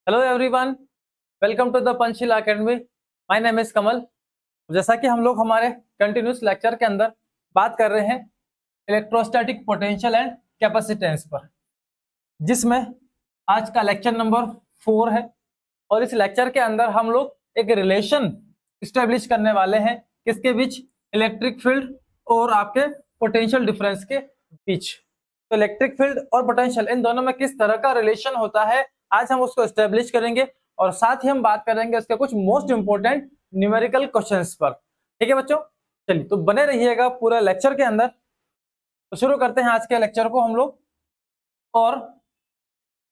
Hello everyone, welcome to the Panchsheel academy. My name is Kamal. जैसा कि हम लोग हमारे कंटिन्यूस लेक्चर के अंदर बात कर रहे हैं इलेक्ट्रोस्टैटिक पोटेंशियल एंड कैपेसिटेंस पर, जिसमें आज का लेक्चर नंबर 4 है। और इस लेक्चर के अंदर हम लोग एक रिलेशन स्टेब्लिश करने वाले हैं किसके बीच, इलेक्ट्रिक फील्ड और आपके पोटेंशियल डिफरेंस के बीच। तो इलेक्ट्रिक फील्ड और पोटेंशियल इन दोनों में किस तरह का रिलेशन होता है, आज हम उसको एस्टेब्लिश करेंगे और साथ ही हम बात करेंगे उसके कुछ मोस्ट इंपोर्टेंट न्यूमेरिकल क्वेश्चंस पर। ठीक है बच्चों, चलिए तो बने रहिएगा पूरा लेक्चर के अंदर। तो शुरू करते हैं आज के लेक्चर को हम लोग। और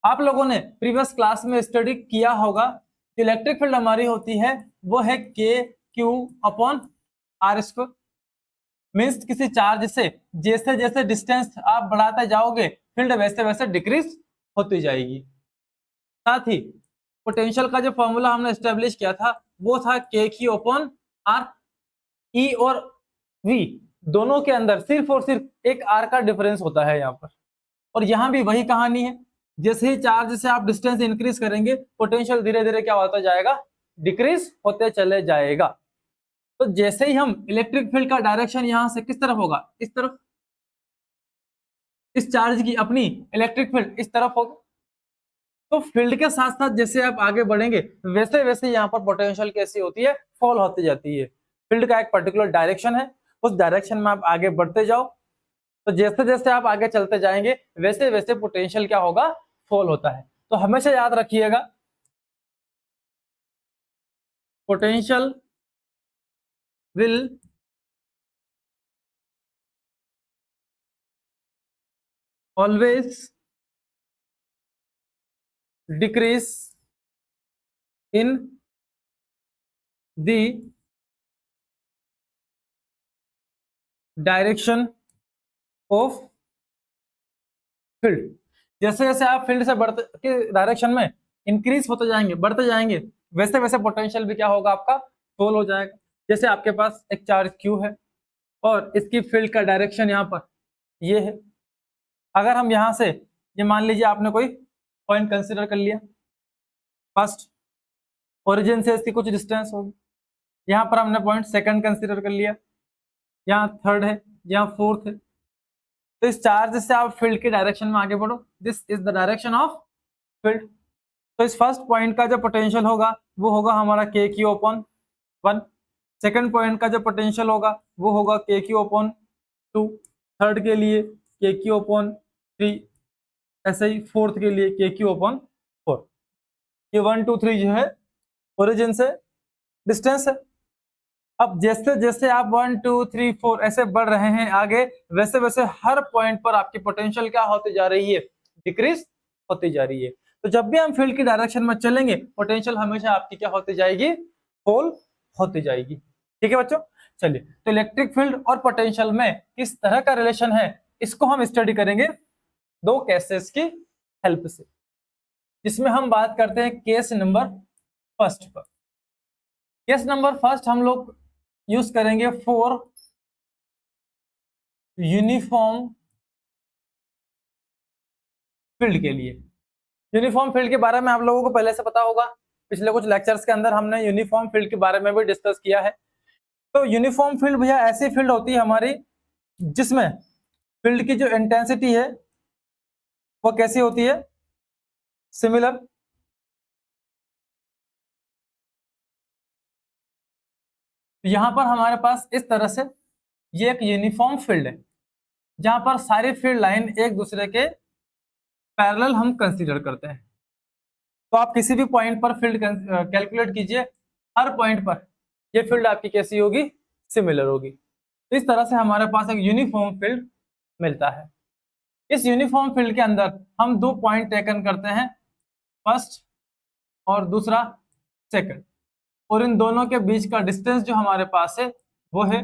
आप लोगों ने प्रीवियस क्लास में स्टडी किया होगा, इलेक्ट्रिक फील्ड हमारी होती है वो है के Q upon R square. Means किसी चार्ज से जैसे जैसे डिस्टेंस आप बढ़ाते जाओगे फील्ड वैसे वैसे डिक्रीज होती जाएगी। साथ ही पोटेंशियल का जो फॉर्मूला हमने एस्टेब्लिश किया था वो था के क्यू अपॉन आर। ई और वी दोनों के अंदर सिर्फ और सिर्फ एक आर का डिफरेंस होता है यहाँ पर। और यहाँ भी वही कहानी है, जैसे ही चार्ज से आप डिस्टेंस इंक्रीज करेंगे पोटेंशियल धीरे धीरे क्या होता जाएगा, डिक्रीज होते चले जाएगा। तो जैसे ही हम इलेक्ट्रिक फील्ड का डायरेक्शन यहाँ से किस तरफ होगा, इस तरफ, इस चार्ज की अपनी इलेक्ट्रिक फील्ड इस तरफ होगी। तो फील्ड के साथ साथ जैसे आप आगे बढ़ेंगे वैसे वैसे यहाँ पर पोटेंशियल कैसी होती है, फॉल होती जाती है। फील्ड का एक पर्टिकुलर डायरेक्शन है, उस डायरेक्शन में आप आगे बढ़ते जाओ, तो जैसे जैसे आप आगे चलते जाएंगे वैसे वैसे पोटेंशियल क्या होगा, फॉल होता है। तो हमेशा याद रखिएगा, potential will always decrease in the direction of field. जैसे जैसे आप फील्ड से बढ़ते के डायरेक्शन में इंक्रीज होते जाएंगे, बढ़ते जाएंगे, वैसे वैसे पोटेंशियल भी क्या होगा, आपका फॉल हो जाएगा। जैसे आपके पास एक चार्ज क्यू है और इसकी फील्ड का डायरेक्शन यहाँ पर ये है। अगर हम यहाँ से ये मान लीजिए आपने कोई पॉइंट कंसिडर कर लिया, फर्स्ट ओरिजिन से इसकी कुछ डिस्टेंस होगी, यहाँ पर हमने पॉइंट सेकंड कंसिडर कर लिया, यहाँ थर्ड है, यहाँ फोर्थ है। तो इस चार्ज से आप फील्ड के डायरेक्शन में आगे बढ़ो, this is the direction of field. तो इस फर्स्ट पॉइंट का जो पोटेंशियल होगा वो होगा हमारा के क्यू अपॉन 1। सेकंड पॉइंट का जो पोटेंशियल होगा वो होगा के क्यू अपॉन 2। थर्ड के लिए के क्यू अपॉन 3, ऐसे ही फोर्थ के लिए के क्यू अपॉन 4। ये 1 2 3 जो है ओरिजिन से डिस्टेंस है। अब जैसे जैसे आप 1 2 3 4 ऐसे बढ़ रहे हैं आगे, वैसे वैसे हर पॉइंट पर आपकी पोटेंशियल क्या होती जा रही है, डिक्रीज होती जा रही है। तो जब भी हम फील्ड की डायरेक्शन में चलेंगे पोटेंशियल हमेशा आपकी क्या होती जाएगी, फॉल होती जाएगी। ठीक है बच्चों, चलिए तो इलेक्ट्रिक फील्ड और पोटेंशियल में किस तरह का रिलेशन है इसको हम स्टडी करेंगे दो केसेस की हेल्प से, जिसमें हम बात करते हैं केस नंबर फर्स्ट पर। केस नंबर फर्स्ट हम लोग यूज करेंगे फॉर यूनिफॉर्म फील्ड के लिए। यूनिफॉर्म फील्ड के बारे में आप लोगों को पहले से पता होगा, पिछले कुछ लेक्चर्स के अंदर हमने यूनिफॉर्म फील्ड के बारे में भी डिस्कस किया है। तो यूनिफॉर्म फील्ड भैया ऐसी फील्ड होती है हमारी जिसमें फील्ड की जो इंटेंसिटी है वो कैसी होती है, सिमिलर। यहां पर हमारे पास इस तरह से ये एक यूनिफॉर्म फील्ड है जहां पर सारी फील्ड लाइन एक दूसरे के पैरेलल हम कंसीडर करते हैं। तो आप किसी भी पॉइंट पर फील्ड कैलकुलेट कीजिए, हर पॉइंट पर ये फील्ड आपकी कैसी होगी, सिमिलर होगी। तो इस तरह से हमारे पास एक यूनिफॉर्म फील्ड मिलता है। इस यूनिफॉर्म फील्ड के अंदर हम दो पॉइंट टेकन करते हैं, फर्स्ट और दूसरा सेकंड, और इन दोनों के बीच का डिस्टेंस जो हमारे पास है वो है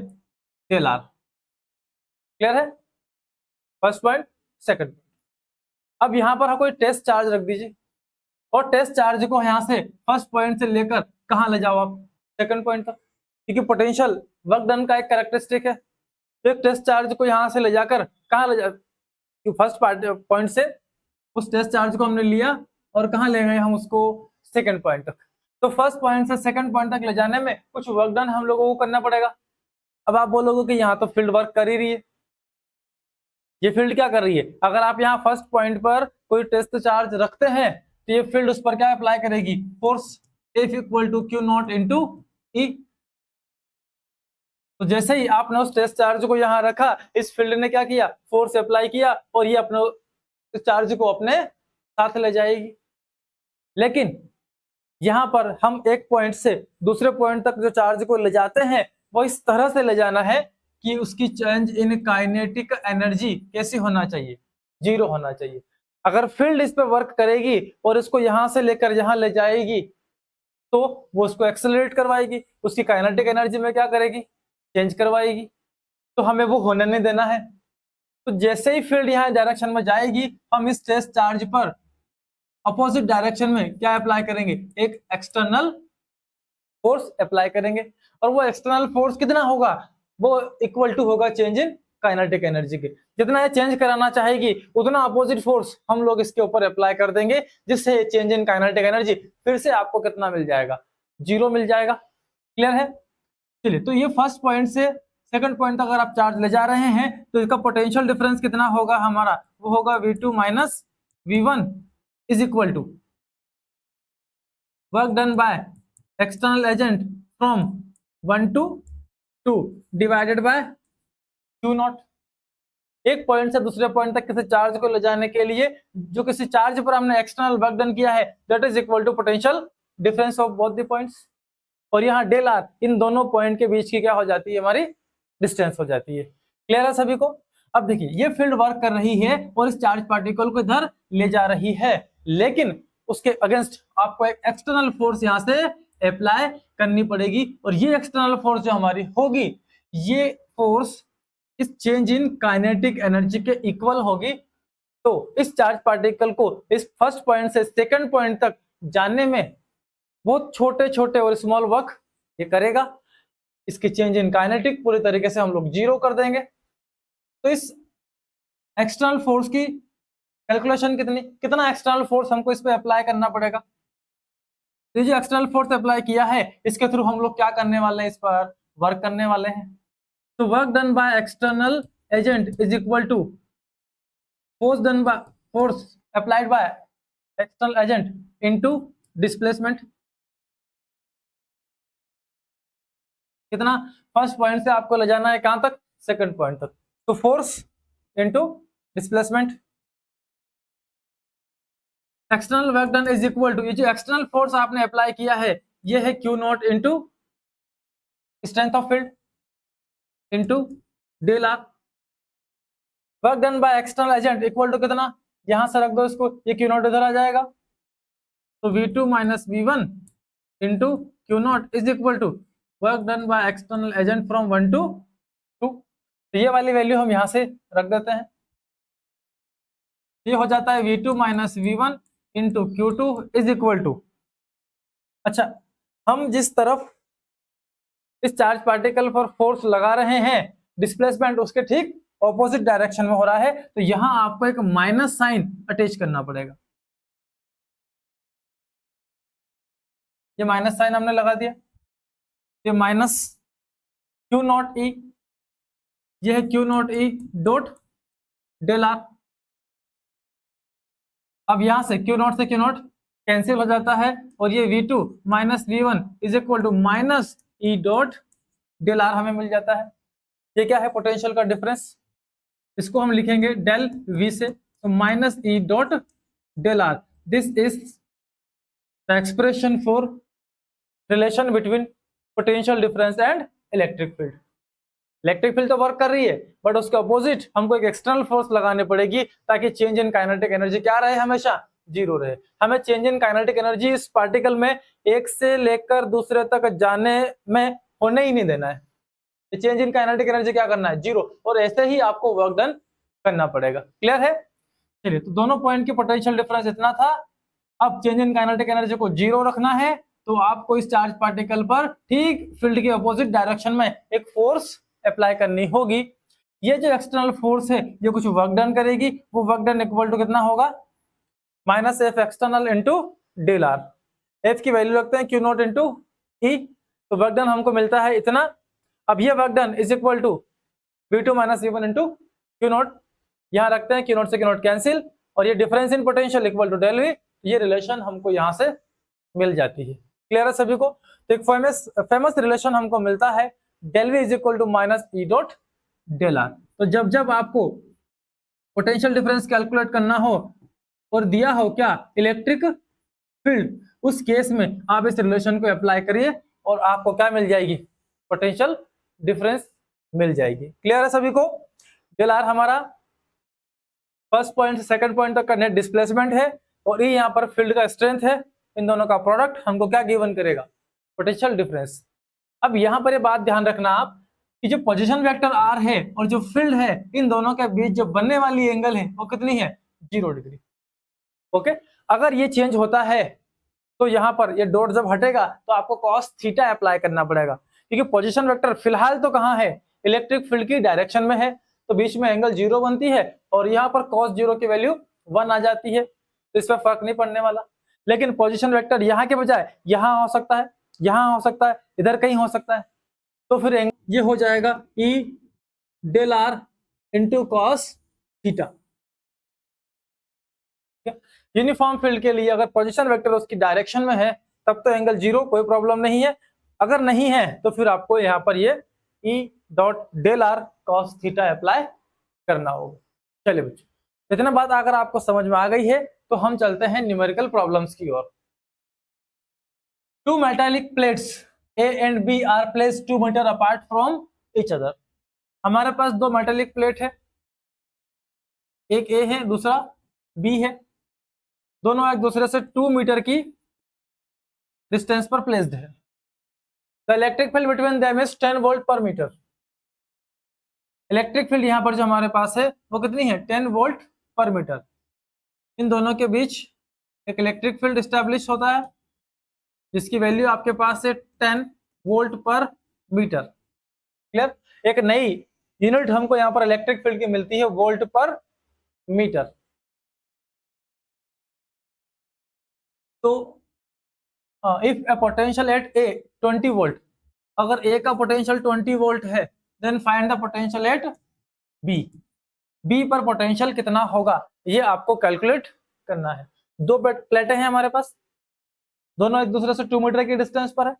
डेल आर। क्लियर है, फर्स्ट पॉइंट सेकंड। अब यहाँ पर हम कोई टेस्ट चार्ज रख दीजिए और टेस्ट चार्ज को यहाँ से फर्स्ट पॉइंट से लेकर कहाँ ले जाओ आप, सेकंड पॉइंट तक, क्योंकि पोटेंशियल वर्क डन का एक कैरेक्टरिस्टिक है। तो एक टेस्ट चार्ज को यहाँ से ले जाकर कहाँ ले जा, फर्स्ट पॉइंट से उस टेस्ट चार्ज को हमने लिया और कहाँ ले गए हम उसको, सेकंड पॉइंट तक। तो फर्स्ट पॉइंट से सेकंड पॉइंट तक ले जाने में कुछ वर्क डन हम लोगों को करना पड़ेगा। अब आप बोलोगे कि यहाँ तो फील्ड वर्क कर ही रही है, ये फील्ड क्या कर रही है? अगर आप यहाँ फर्स्ट पॉइंट पर कोई टेस्ट चार्ज रखते हैं तो ये फील्ड उस पर क्या अप्लाई करेगी? Force F equal to Q naught into E. तो जैसे ही आपने उस टेस्ट चार्ज को यहाँ रखा, इस फील्ड ने क्या किया? फोर्स अप्लाई किया और ये अपने चार्ज को अपने साथ ले जाएगी। लेकिन यहाँ पर हम एक पॉइंट से दूसरे पॉइंट तक जो चार्ज को ले जाते हैं वो इस तरह से ले जाना है कि उसकी चेंज इन काइनेटिक एनर्जी कैसी होना चाहिए? जीरो होना चाहिए। अगर फील्ड इस पे वर्क करेगी और इसको यहां से लेकर यहां ले जाएगी तो वो उसको एक्सेलरेट करवाएगी, उसकी काइनेटिक एनर्जी में क्या करेगी? चेंज करवाएगी। तो हमें वो होने नहीं देना है। तो जैसे ही फील्ड यहाँ डायरेक्शन में जाएगी, हम इस टेस्ट चार्ज पर अपोजिट डायरेक्शन में क्या अप्लाई करेंगे? एक एक्सटर्नल फोर्स अप्लाई करेंगे। और वो एक्सटर्नल फोर्स कितना होगा? वो इक्वल टू होगा चेंज इन काइनेटिक एनर्जी के। जितना ये चेंज कराना चाहेगी उतना अपोजिट फोर्स हम लोग इसके ऊपर अप्लाई कर देंगे, जिससे चेंज इन काइनेटिक एनर्जी फिर से आपको कितना मिल जाएगा? जीरो मिल जाएगा। क्लियर है? चलिए, तो ये फर्स्ट पॉइंट से सेकंड पॉइंट अगर आप चार्ज ले जा रहे हैं तो इसका पोटेंशियल डिफरेंस कितना होगा हमारा? वो होगा V2 minus V1 is equal to work done by external agent from 1 to 2 divided by Q naught. एक पॉइंट से दूसरे पॉइंट तक किसी चार्ज को ले जाने के लिए जो किसी चार्ज पर हमने एक्सटर्नल वर्क डन किया है, that is equal to potential difference of both the points. और यहाँ डेल आर इन दोनों पॉइंट के बीच की क्या हो जाती है? हमारी डिस्टेंस हो जाती है। क्लियर है सभी को? अब देखिए, ये फील्ड वर्क कर रही है और इस चार्ज पार्टिकल को इधर ले जा रही है, लेकिन उसके अगेंस्ट आपको एक एक्सटर्नल फोर्स यहाँ से अप्लाई करनी पड़ेगी। और ये एक्सटर्नल फोर्स जो हमारी होगी, ये फोर्स इस चेंज इन काइनेटिक एनर्जी के इक्वल होगी। तो इस चार्ज पार्टिकल को इस फर्स्ट पॉइंट से सेकंड पॉइंट तक जाने में बहुत छोटे छोटे और स्मॉल वर्क ये करेगा। इसकी चेंज इन काइनेटिक पूरी तरीके से हम लोग जीरो कर देंगे। तो इस एक्सटर्नल फोर्स की कैलकुलेशन कितना एक्सटर्नल फोर्स हमको इस पे अप्लाई करना पड़ेगा? तो जो एक्सटर्नल फोर्स अप्लाई किया है, इसके थ्रू हम लोग क्या करने वाले हैं? इस पर वर्क करने वाले हैं। तो work done by external agent is equal to force applied by external agent into displacement. कितना? फर्स्ट पॉइंट से आपको ले जाना है कहां तक? सेकंड पॉइंट तक। तो force into displacement. External work done is equal to, ये जो एक्सटर्नल फोर्स आपने अप्लाई किया है ये है Q naught into strength of field into del R. Work done by external agent equal to कितना? यहां से रख दो इसको, ये क्यू नॉट इधर आ जाएगा। तो V2 minus V1 into Q naught is equal to work done by external agent from 1 to 2। तो ये वाली वैल्यू हम यहां से रख देते हैं। ये हो जाता है V2 minus V1 into Q2 is equal to, अच्छा, हम जिस तरफ इस चार्ज पार्टिकल पर फोर्स लगा रहे हैं, डिस्प्लेसमेंट उसके ठीक ऑपोजिट डायरेक्शन में हो रहा है। तो यहां आपको एक माइनस साइन अटैच करना पड़ेगा। ये माइनस साइन हमने लगा दिया। ये माइनस क्यू नॉट ई, ये है Q naught E dot del R. अब यहां से क्यू नॉट से क्यू नॉट कैंसिल हो जाता है और ये V2 minus V1 is equal to minus E dot del R हमें मिल जाता है। ये क्या है? पोटेंशियल का डिफरेंस। इसको हम लिखेंगे डेल V से, तो minus E dot del R. This is the expression for relation between potential difference and electric field. Electric field तो वर्क कर रही है, बट उसके अपोजिट हमको एक एक्सटर्नल फोर्स लगाने पड़ेगी ताकि चेंज इन काइनेटिक एनर्जी क्या रहे? हमेशा जीरो रहे। हमें चेंज इन काइनेटिक एनर्जी इस पार्टिकल में एक से लेकर दूसरे तक जाने में होने ही नहीं देना है। चेंज इन काइनेटिक एनर्जी क्या करना है? जीरो। और ऐसे ही आपको वर्क डन करना पड़ेगा। क्लियर है? चलिए, तो दोनों पॉइंट की पोटेंशियल डिफरेंस इतना था। अब चेंज इन काइनेटिक एनर्जी को जीरो रखना है, तो आपको इस चार्ज पार्टिकल पर ठीक फील्ड के अपोजिट डायरेक्शन में एक फोर्स अप्लाई करनी होगी। ये जो एक्सटर्नल फोर्स है ये कुछ वर्क डन करेगी। वो वर्क डन इक्वल टू कितना होगा? Minus F external into del R. F की वैल्यू रखते हैं क्यू नॉट इंटू ई, तो वर्क डन हमको मिलता है इतना। अब ये work done is equal to V2 minus V1 into Q naught, यहाँ रखते हैं क्यू नॉट से क्यू नॉट कैंसिल, और ये difference in potential equal to del V, ये रिलेशन हमको यहाँ से मिल जाती है। क्लियर है सभी को? तो एक फेमस रिलेशन हमको मिलता है del we is equal to minus E dot del R. तो जब जब आपको पोटेंशियल डिफरेंस कैलकुलेट करना हो और दिया हो क्या इलेक्ट्रिक फील्ड, उस केस में आप इस रिलेशन को अप्लाई करिए और आपको क्या मिल जाएगी, पोटेंशियल डिफरेंस मिल जाएगी। क्लियर है सभी को? डेल आर हमारा फर्स्ट पॉइंट से सेकंड पॉइंट तक का नेट डिस्प्लेसमेंट है, और ये यहाँ पर फील्ड का स्ट्रेंथ है। इन दोनों का प्रोडक्ट हमको क्या गिवन करेगा, पोटेंशियल डिफरेंस। अब यहाँ पर ये बात ध्यान रखना आप कि जो पोजीशन वेक्टर आर है और जो फील्ड है, इन दोनों के बीच जो बनने वाली एंगल है वो कितनी है, 0 डिग्री। ओके, अगर ये चेंज होता है तो यहाँ पर ये डॉट जब हटेगा तो आपको cos थीटा अप्लाई करना पड़ेगा, क्योंकि पोजीशन वेक्टर फिलहाल तो कहाँ है, इलेक्ट्रिक फील्ड की डायरेक्शन में है, तो बीच में एंगल 0 बनती है और यहाँ पर cos 0 की वैल्यू 1 आ जाती है, तो इस पर फर्क नहीं पड़ने वाला। लेकिन पोजीशन वेक्टर यहाँ के बजाय यहाँ हो सकता है, यहाँ हो सकता है, इधर कहीं हो सकता है, तो फिर ये हो जाएगा E del R into cos theta. Uniform field के लिए अगर पोजीशन वेक्टर उसकी डायरेक्शन में है तब तो एंगल 0, कोई प्रॉब्लम नहीं है। अगर नहीं है तो फिर आपको यहाँ पर ये E dot del are cos theta apply करना होगा। चलिए बच्चों, इतना बात अगर आपको समझ में आ गई है तो हम चलते हैं न्यूमेरिकल प्रॉब्लम्स की ओर। Two metallic plates A and B are placed 2 metre apart from each other। हमारे पास दो मेटालिक प्लेट है, एक A है दूसरा B है, दोनों एक दूसरे से 2 मीटर की डिस्टेंस पर प्लेस्ड है। The electric field between them is 10 volt per metre. Electric field यहाँ पर जो हमारे पास है वो कितनी है, 10 वोल्ट पर मीटर। इन दोनों के बीच एक इलेक्ट्रिक फील्ड स्टैब्लिश होता है जिसकी वैल्यू आपके पास है 10 वोल्ट पर मीटर। क्लियर? एक नई यूनिट हमको यहाँ पर इलेक्ट्रिक फील्ड की मिलती है, वोल्ट पर मीटर। तो if A potential at A 20 volt, अगर ए का पोटेंशियल 20 वोल्ट है, then find the potential at B. B पर पोटेंशियल कितना होगा ये आपको कैलकुलेट करना है। दो प्लेटें हैं हमारे पास, दोनों एक दूसरे से 2 मीटर की डिस्टेंस पर है,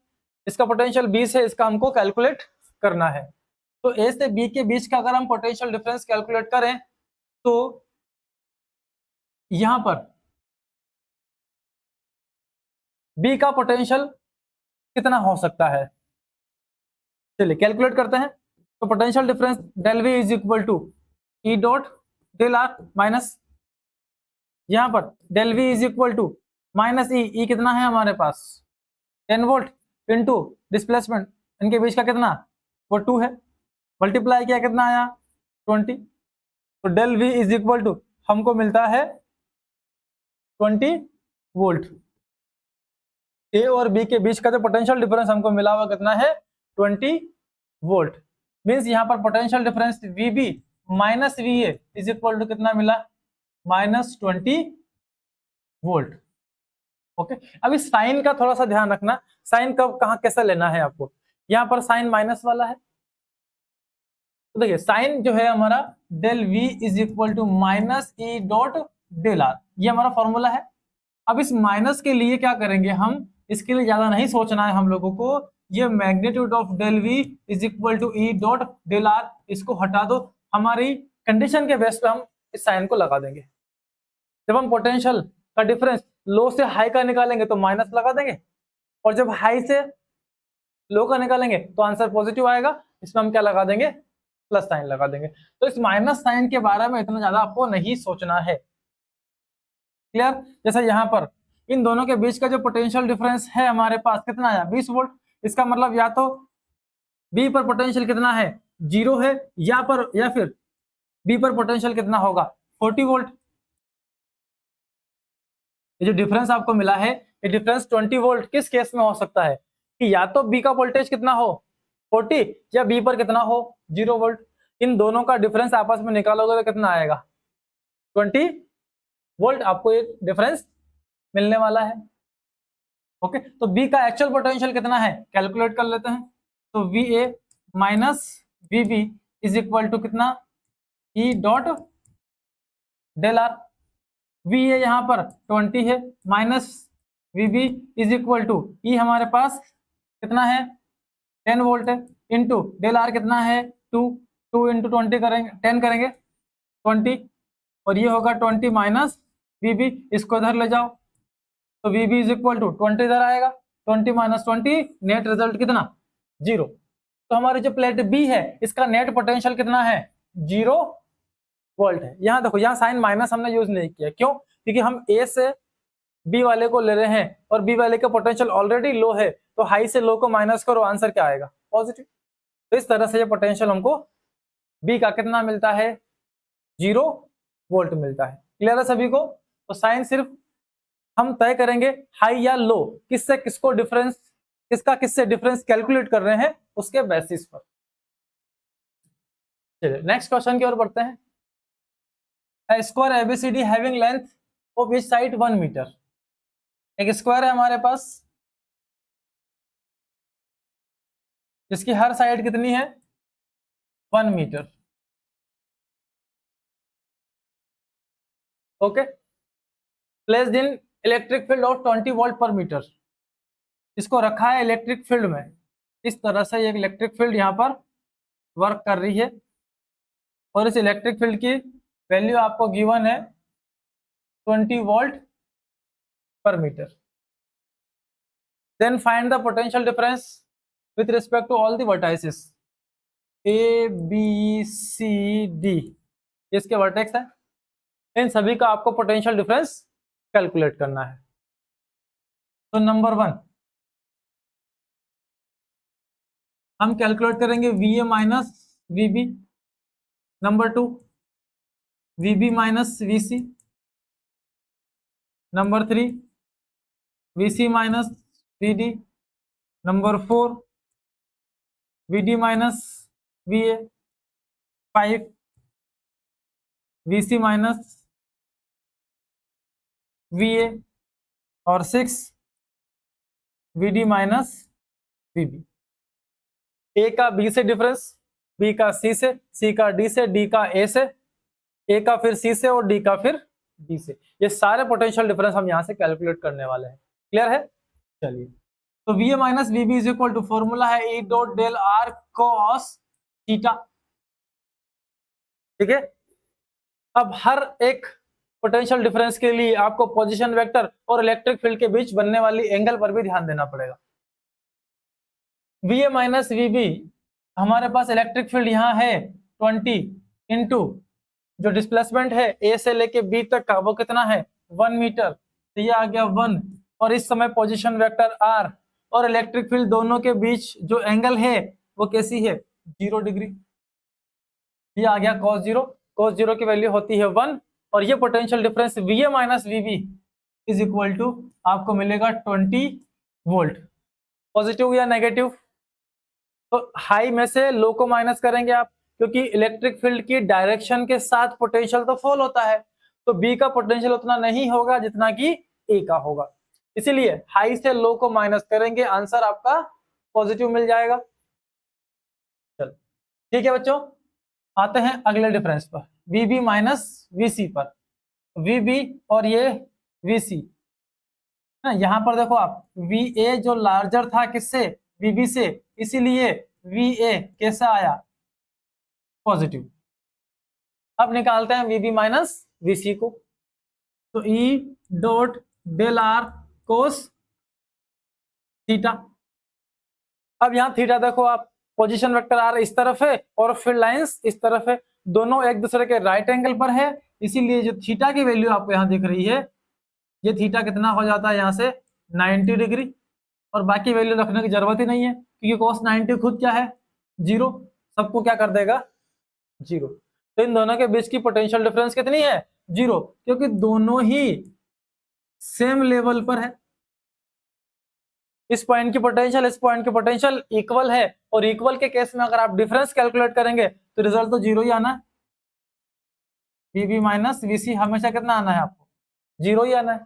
इसका पोटेंशियल 20 है, इसका हमको कैलकुलेट करना है। तो ए से बी के बीच का अगर हम पोटेंशियल डिफरेंस कैलकुलेट करें तो यहां पर बी का पोटेंशियल कितना हो सकता है, चलिए कैलकुलेट करते हैं। तो potential difference del we is equal to E dot del R minus, यहां पर del we is equal to minus E कितना है हमारे पास 10 वोल्ट इंटू डिस्प्लेसमेंट, इनके बीच का कितना वो 2 है, मल्टीप्लाई किया कितना आया 20। तो del we is equal to हमको मिलता है 20 वोल्ट। ए और बी के बीच का जो पोटेंशियल डिफरेंस हमको मिला हुआ कितना है 20 वोल्ट। मीन्स यहाँ पर potential difference V B minus V A is equal to कितना मिला -20 वोल्ट। ओके, अब इस साइन का थोड़ा सा ध्यान रखना, साइन कब कहाँ कैसा लेना है आपको। यहाँ पर साइन माइनस वाला है, तो देखिए साइन जो है हमारा del we is equal to minus E dot del R, ये हमारा फॉर्मूला है। अब इस माइनस के लिए क्या करेंगे हम, इसके लिए ज्यादा नहीं सोचना है हम लोगों को, ये magnitude of del we is equal to E dot del R, इसको हटा दो, हमारी कंडीशन के बेस पे हम इस साइन को लगा देंगे। जब हम पोटेंशियल का डिफरेंस लो से हाई का निकालेंगे तो माइनस लगा देंगे, और जब हाई से लो का निकालेंगे तो आंसर पॉजिटिव आएगा, इसमें हम क्या लगा देंगे, प्लस साइन लगा देंगे। तो इस माइनस साइन के बारे में इतना ज्यादा आपको नहीं सोचना है। क्लियर? जैसे यहाँ पर इन दोनों के बीच का जो पोटेंशियल डिफरेंस है हमारे पास कितना आया 20 वोल्ट, इसका मतलब या तो बी पर पोटेंशियल कितना है 0 है, या फिर बी पर पोटेंशियल कितना होगा 40 वोल्ट। ये जो डिफरेंस आपको मिला है ये डिफरेंस 20 वोल्ट किस केस में हो सकता है कि या तो बी का वोल्टेज कितना हो 40 या बी पर कितना हो 0 वोल्ट। इन दोनों का डिफरेंस आपस में निकालोगे तो कितना आएगा 20 वोल्ट, आपको एक डिफरेंस मिलने वाला है। ओके, तो बी का एक्चुअल पोटेंशियल कितना है कैलकुलेट कर लेते हैं। तो V A minus V B is equal to कितना, E dot del R. V A यहाँ पर 20 है, minus V B is equal to E हमारे पास कितना है 10 वोल्ट है, इंटू डेल आर कितना है 2, 2 इंटू 20 करेंगे 10 करेंगे 20, और ये होगा 20 माइनस वी बी, इसको इधर ले जाओ तो V B is equal to 20 इधर आएगा, 20 माइनस 20, नेट रिजल्ट कितना 0। तो हमारी जो प्लेट बी है इसका नेट पोटेंशियल कितना है 0 वोल्ट है। यहाँ देखो, यहाँ साइन माइनस हमने यूज नहीं किया, क्यों, क्योंकि हम ए से बी वाले को ले रहे हैं और बी वाले का पोटेंशियल ऑलरेडी लो है, तो हाई से लो को माइनस करो, आंसर क्या आएगा पॉजिटिव। तो इस तरह से ये पोटेंशियल हमको बी का कितना मिलता है 0 वोल्ट मिलता है। क्लियर है सभी को। तो साइन सिर्फ हम तय करेंगे हाई या लो, किससे किसको डिफरेंस, किसका किससे डिफरेंस कैलकुलेट कर रहे हैं उसके बेसिस पर। चलिए नेक्स्ट क्वेश्चन की ओर बढ़ते हैं। A square ABCD having length of each side 1 metre. एक स्क्वायर है हमारे पास जिसकी हर साइड कितनी है 1 metre. Okay, placed in electric field of 20 volt per metre. इसको रखा है इलेक्ट्रिक फील्ड में, इस तरह से ये इलेक्ट्रिक फील्ड यहाँ पर वर्क कर रही है और इस इलेक्ट्रिक फील्ड की वैल्यू आपको गिवन है 20 volt per metre. Then find the potential difference with respect to all the vertices A B C D, इसके वर्टेक्स है, इन सभी का आपको पोटेंशियल डिफरेंस कैलकुलेट करना है। तो नंबर 1 हम कैलकुलेट करेंगे V A minus V B, number 2 V B minus V C, number 3 V C minus V D, number 4 V D minus V A, 5 V C minus V A, और 6 V D minus V B. A का B से difference, B का सी से, सी का D से, D का ए से, ए का फिर सी से और डी का फिर डी से। ये सारे पोटेंशियल डिफरेंस हम यहां से कैलकुलेट करने वाले हैं। क्लियर है। चलिए, तो V A minus V B is equal to formula है E dot del are cos theta. ठीक है, अब हर एक पोटेंशियल डिफरेंस के लिए आपको पोजीशन वेक्टर और इलेक्ट्रिक फील्ड के बीच बनने वाली एंगल पर भी ध्यान देना पड़ेगा। V A minus V B, हमारे पास इलेक्ट्रिक फील्ड यहाँ है 20 इंटू जो डिस्प्लेसमेंट है ए से लेके बी तक का वो कितना है 1 मीटर, तो ये आ गया 1, और इस समय पोजीशन वेक्टर आर और इलेक्ट्रिक फील्ड दोनों के बीच जो एंगल है वो कैसी है 0 डिग्री, ये आ गया cos 0, cos 0 की वैल्यू होती है 1, और ये potential difference V A minus V B is equal to आपको मिलेगा 20 वोल्ट। पॉजिटिव या नेगेटिव, तो हाई में से लो को माइनस करेंगे आप, क्योंकि इलेक्ट्रिक फील्ड की डायरेक्शन के साथ पोटेंशियल तो फॉल होता है, तो बी का पोटेंशियल उतना नहीं होगा जितना कि ए का होगा, इसीलिए हाई से लो को माइनस करेंगे, आंसर आपका पॉजिटिव मिल जाएगा। चलो ठीक है बच्चों, आते हैं अगले डिफरेंस पर, V B minus V C पर। वी बी और ये वी सी ना, यहाँ पर देखो आप वी ए जो लार्जर था किससे वी बी से, इसीलिए वी ए कैसा आया पॉजिटिव। अब निकालते हैं V B minus V C को, तो E dot del R cos theta. अब यहाँ थीटा देखो आप, पोजीशन वेक्टर आर इस तरफ है और फील्ड लाइंस इस तरफ है, दोनों एक दूसरे के राइट एंगल पर है, इसीलिए जो थीटा की वैल्यू आपको यहाँ दिख रही है, ये थीटा कितना हो जाता है यहाँ से 90 डिग्री, और बाकी वैल्यू रखने की जरूरत ही नहीं है क्योंकि cos 90 खुद क्या है 0, सबको क्या कर देगा 0। तो इन दोनों के बीच की पोटेंशियल डिफरेंस कितनी है 0, क्योंकि दोनों ही सेम लेवल पर है। इस पॉइंट की पोटेंशियल इस पॉइंट की पोटेंशियल इक्वल है, और इक्वल के केस में अगर आप डिफरेंस कैलकुलेट करेंगे तो रिजल्ट तो 0 ही आना है। वी बी माइनस वी सी हमेशा कितना आना है आपको 0 ही आना है।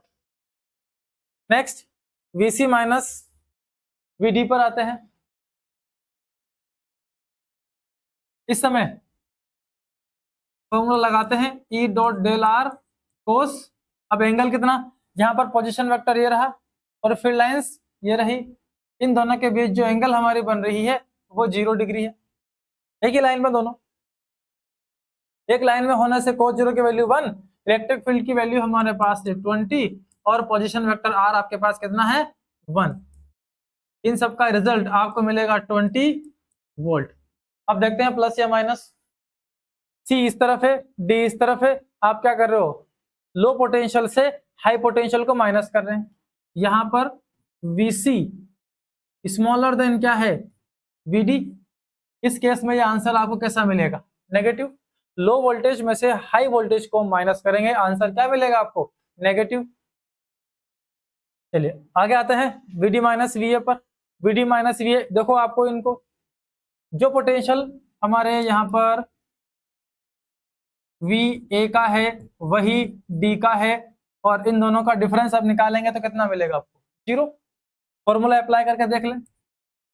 नेक्स्ट VC माइनस VD पर आते हैं। इस समय फॉर्मूला लगाते हैं E डॉट डेल आर कोस। अब एंगल कितना, यहाँ पर पोजीशन वेक्टर ये रहा और फील्ड लाइंस ये रही, इन दोनों के बीच जो एंगल हमारी बन रही है वो 0 डिग्री है। एक ही लाइन में दोनों, एक लाइन में होने से cos 0 की वैल्यू 1, इलेक्ट्रिक फील्ड की वैल्यू हमारे पास है 20 और पोजीशन वेक्टर R आपके पास कितना है 1। इन सब का रिजल्ट आपको मिलेगा 20 वोल्ट। अब देखते हैं प्लस या माइनस। सी इस तरफ है, डी इस तरफ है, आप क्या कर रहे हो, लो पोटेंशियल से हाई पोटेंशियल को माइनस कर रहे हैं। यहां पर VC स्मॉलर देन क्या है VD। इस केस में ये आंसर आपको कैसा मिलेगा, नेगेटिव। लो वोल्टेज में से हाई वोल्टेज को माइनस करेंगे, आंसर क्या मिलेगा आपको, नेगेटिव। चलिए आगे आते हैं VD माइनस VA पर। VD माइनस VA देखो, आपको इनको जो पोटेंशियल हमारे यहाँ पर VA का है वही D का है और इन दोनों का डिफरेंस आप निकालेंगे तो कितना मिलेगा आपको, 0। फॉर्मूला अप्लाई करके देख लें।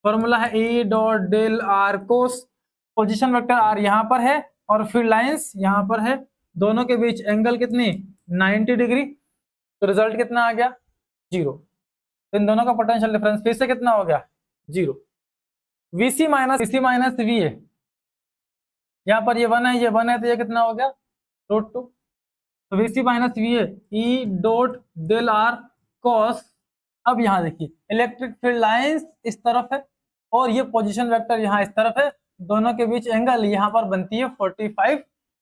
फॉर्मूला है E dot del R cos, position vector R यहाँ पर है और फील्ड लाइंस यहाँ पर है, दोनों के बीच एंगल कितनी 90 डिग्री, तो रिजल्ट कितना आ गया 0। इन दोनों का पोटेंशियल डिफरेंस फिर से कितना हो गया 0। VC माइनस VA, यहाँ पर ये 1 है ये 1 है तो ये कितना हो गया √2। तो VC minus VA E dot del are cos. अब यहाँ देखिए इलेक्ट्रिक फील्ड लाइंस इस तरफ है और ये पोजीशन वेक्टर यहाँ इस तरफ है, दोनों के बीच एंगल यहाँ पर बनती है 45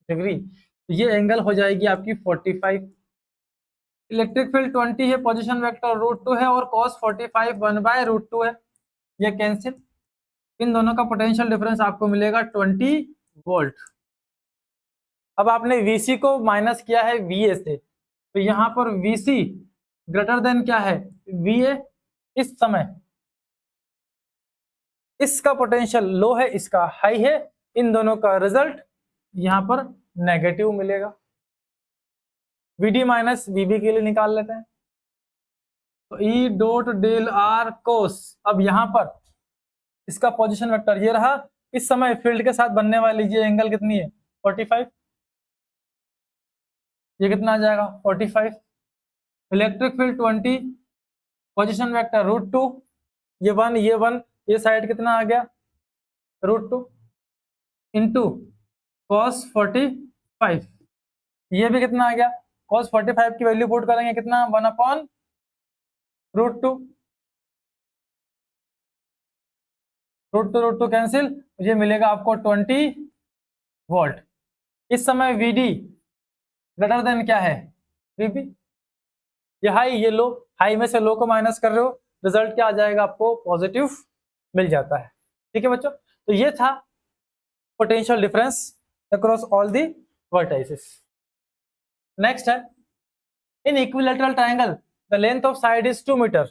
डिग्री, तो ये एंगल हो जाएगी आपकी 45। इलेक्ट्रिक फील्ड 20 है, पोजीशन वेक्टर √2 है और cos 45 1/√2 है, ये कैंसिल। इन दोनों का पोटेंशियल डिफरेंस आपको मिलेगा 20 वोल्ट। अब आपने VC को माइनस किया है VA से, तो यहाँ पर VC ग्रेटर देन क्या है VA। इस समय इसका पोटेंशियल लो है, इसका हाई है, इन दोनों का रिजल्ट यहाँ पर नेगेटिव मिलेगा। VD माइनस VB के लिए निकाल लेते हैं, तो E डॉट डेल आर कोस। अब यहाँ पर इसका पोजीशन वेक्टर ये रहा, इस समय फील्ड के साथ बनने वाली ये एंगल कितनी है 45, ये कितना आ जाएगा 45। इलेक्ट्रिक फील्ड 20, पोजीशन वेक्टर √2, ये 1 ये साइड कितना आ गया √2 इंटू cos 45, ये भी कितना आ गया cos 45 की वैल्यू पुट करेंगे कितना 1/√2, √2 कैंसिल, ये मिलेगा आपको 20 वोल्ट। इस समय VD ग्रेटर देन क्या है VB, ये हाई ये लो, हाई में से लो को माइनस कर रहे हो, रिजल्ट क्या आ जाएगा आपको पॉजिटिव मिल जाता है। ठीक है बच्चों, तो ये था potential difference across all the vertices. Next है an equilateral triangle the length of side is 2 metre.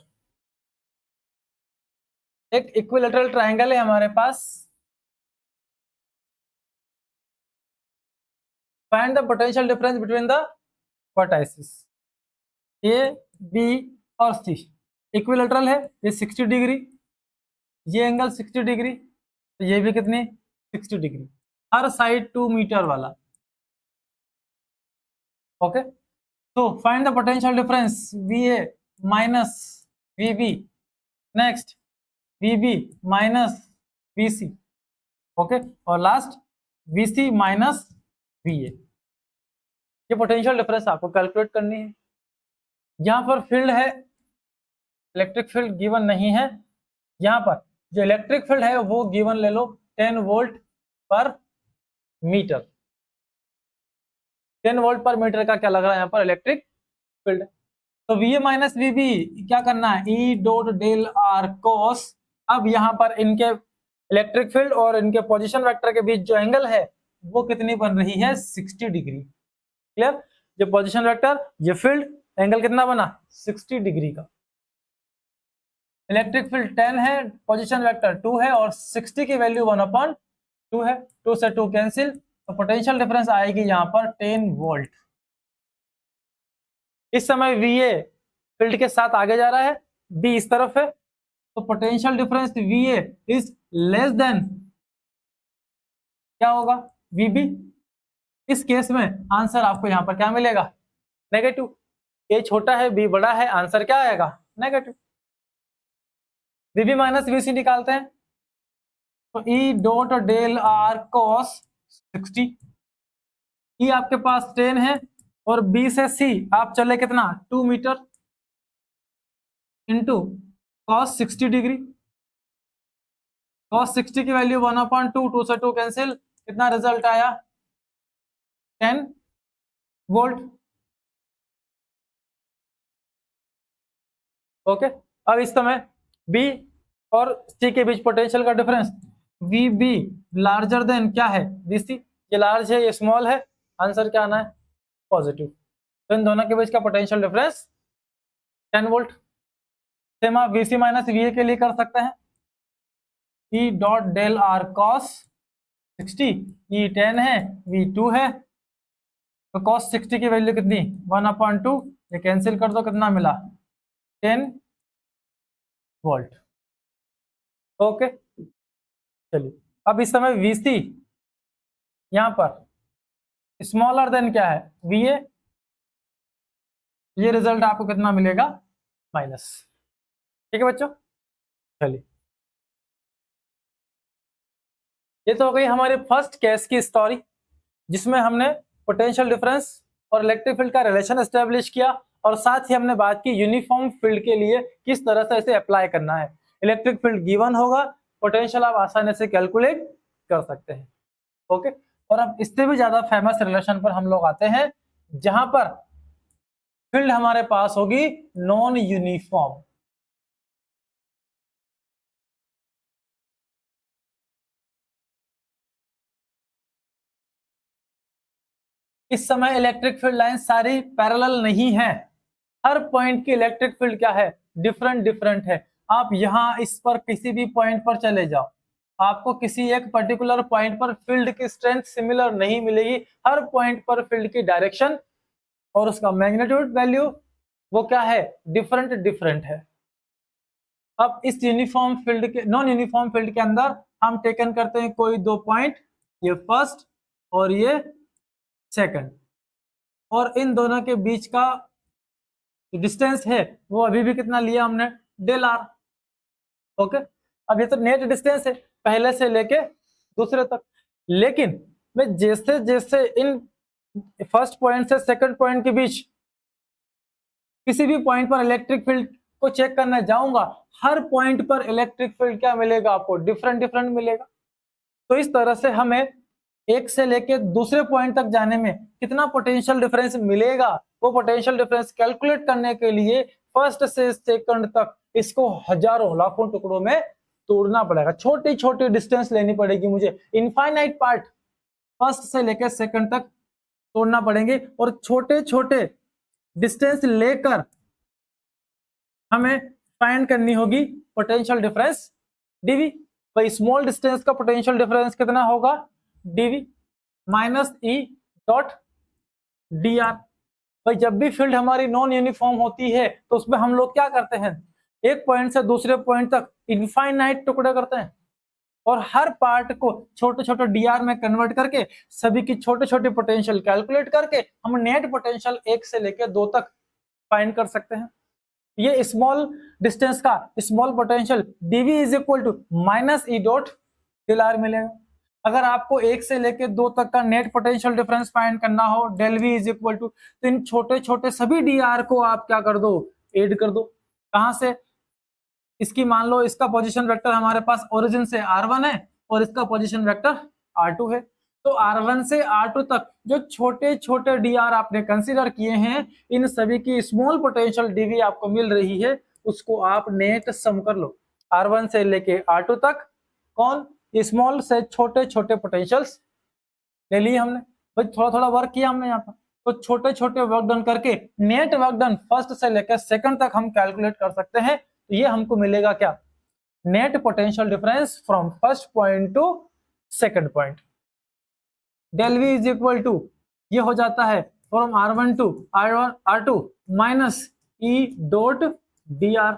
एक इक्विलैटरल ट्रायंगल है हमारे पास, find the potential difference between the vertices A B और C। इक्विलैटरल है, ये 60 डिग्री, ये एंगल 60 डिग्री, तो ये भी कितनी 60 डिग्री, हर साइड 2 मीटर वाला। ओके, तो find the potential difference VA minus VB, next VB minus VC, okay, और लास्ट VC माइनस VA। ये पोटेंशियल डिफरेंस आपको कैलकुलेट करनी है। यहाँ पर फील्ड है, इलेक्ट्रिक फील्ड गिवन नहीं है, यहाँ पर जो इलेक्ट्रिक फील्ड है वो गिवन ले लो 10 volt per metre. 10 volt per metre का क्या लग रहा है यहाँ पर इलेक्ट्रिक फील्ड। तो VA माइनस VB क्या करना है E डॉट डेल आर कोस। अब यहाँ पर इनके इलेक्ट्रिक फील्ड और इनके पोजीशन वेक्टर के बीच जो एंगल है वो कितनी बन रही है 60 डिग्री। क्लियर, जो पोजीशन वेक्टर ये फील्ड एंगल कितना बना 60 डिग्री का। इलेक्ट्रिक फील्ड 10 है, पोजीशन वेक्टर 2 है और 60 की वैल्यू 1/2 है, 2 से 2 कैंसिल, तो पोटेंशियल डिफरेंस आएगी यहाँ पर 10 वोल्ट। इस समय VA फील्ड के साथ आगे जा रहा है, बी इस तरफ है, तो potential difference VA is less than क्या होगा, VB। इस केस में आंसर आपको यहां पर क्या मिलेगा, नेगेटिव। ए छोटा है, बी बड़ा है, आंसर क्या आएगा, नेगेटिव। VB माइनस VC निकालते हैं, तो E dot del are cos 60, E आपके पास 10 है और B से C आप चले कितना 2 metre into cos 60 degree. Cos 60 की वैल्यू 1/2, 2 से 2 कैंसिल, कितना रिजल्ट आया 10 वोल्ट। ओके, अब इस समय B और C के बीच पोटेंशियल का डिफरेंस VB लार्जर देन क्या है VC, ये लार्ज है ये स्मॉल है, आंसर क्या आना है पॉजिटिव। तो इन दोनों के बीच का पोटेंशियल डिफरेंस 10 वोल्ट। सेम आप VC माइनस VA के लिए कर सकते हैं, E dot del are cos 60, E 10 है V 2 है, तो कॉस 60 की वैल्यू कितनी 1/2, ये कैंसिल कर दो, कितना मिला 10 वोल्ट। ओके चलिए, अब इस समय VC यहां पर स्मॉलर देन क्या है VA, ये रिजल्ट आपको कितना मिलेगा माइनस। ठीक है बच्चों, चलिए ये तो हो गई हमारे फर्स्ट केस की स्टोरी, जिसमें हमने पोटेंशियल डिफरेंस और इलेक्ट्रिक फील्ड का रिलेशन एस्टेब्लिश किया, और साथ ही हमने बात की यूनिफॉर्म फील्ड के लिए किस तरह से इसे अप्लाई करना है। इलेक्ट्रिक फील्ड गिवन होगा, पोटेंशियल आप आसानी से कैलकुलेट कर सकते हैं। ओके, और अब इससे भी ज्यादा फेमस रिलेशन पर हम लोग आते हैं, जहां पर फील्ड हमारे पास होगी नॉन यूनिफॉर्म। इस समय इलेक्ट्रिक फील्ड लाइन सारी पैरेलल नहीं है, हर पॉइंट की इलेक्ट्रिक फील्ड क्या है डिफरेंट डिफरेंट है। आप यहां इस पर किसी भी पॉइंट पर चले जाओ, आपको किसी एक पर्टिकुलर पॉइंट पर फील्ड की स्ट्रेंथ सिमिलर नहीं मिलेगी, हर पॉइंट पर फील्ड की डायरेक्शन और उसका मैग्नीट्यूड वैल्यू वो क्या है डिफरेंट डिफरेंट है। अब इस यूनिफॉर्म फील्ड के नॉन यूनिफॉर्म फील्ड के अंदर हम टेकन करते हैं कोई दो पॉइंट, ये फर्स्ट और ये सेकंड, और इन दोनों के बीच का डिस्टेंस है वो अभी भी कितना लिया हमने डेल आर। ओके, अब ये तो नेट डिस्टेंस है पहले से लेके दूसरे तक, लेकिन मैं जैसे जैसे इन फर्स्ट पॉइंट से सेकंड पॉइंट के बीच किसी भी पॉइंट पर इलेक्ट्रिक फील्ड को चेक करने जाऊंगा, हर पॉइंट पर इलेक्ट्रिक फील्ड क्या मिलेगा आपको डिफरेंट डिफरेंट मिलेगा। तो इस तरह से हमें एक से लेके दूसरे पॉइंट तक जाने में कितना पोटेंशियल डिफरेंस मिलेगा, वो पोटेंशियल डिफरेंस कैलकुलेट करने के लिए फर्स्ट से सेकंड तक इसको हजारों लाखों टुकड़ों में तोड़ना पड़ेगा, छोटी छोटी डिस्टेंस लेनी पड़ेगी मुझे, इनफाइनाइट पार्ट फर्स्ट से लेकर सेकंड तक तोड़ना पड़ेंगे, और छोटे छोटे डिस्टेंस लेकर हमें फाइंड करनी होगी पोटेंशियल डिफरेंस डीवी। भाई स्मॉल डिस्टेंस का पोटेंशियल डिफरेंस कितना होगा dv minus E dot D r. भाई जब भी फील्ड हमारी नॉन यूनिफॉर्म होती है तो उसमें हम लोग क्या करते हैं, एक पॉइंट से दूसरे पॉइंट तक इनफाइनाइट टुकड़े करते हैं, और हर पार्ट को छोटे छोटे डीआर में कन्वर्ट करके सभी की छोटे छोटे पोटेंशियल कैलकुलेट करके हम नेट पोटेंशियल एक से लेकर दो तक फाइंड कर सकते हैं। ये स्मॉल डिस्टेंस का small potential dv is equal to minus E dot del r मिलेगा। अगर आपको एक से लेकर दो तक का नेट पोटेंशियल डिफरेंस फाइंड करना हो del we is equal to, तो इन छोटे छोटे सभी डी आर को आप क्या कर दो ऐड कर दो। कहां से, इसकी मान लो इसका पोजीशन वेक्टर हमारे पास ओरिजिन से r1 है और इसका पोजीशन वेक्टर r2 है, तो r1 से r2 तक जो छोटे छोटे डी आर आपने कंसीडर किए हैं इन सभी की स्मॉल पोटेंशियल डीवी आपको मिल रही है, उसको आप नेट सम कर लो। r1 से लेके r2 तक कौन स्मॉल से छोटे छोटे पोटेंशियल्स ले लिए हमने, भाई थोड़ा थोड़ा वर्क किया हमने यहाँ पर, तो छोटे छोटे वर्क डन करके नेट वर्क डन फर्स्ट से लेकर सेकंड तक हम कैलकुलेट कर सकते हैं। तो ये हमको मिलेगा क्या net potential difference from first point to second point, del we is equal to ये हो जाता है from r1 to r2 minus E dot D r.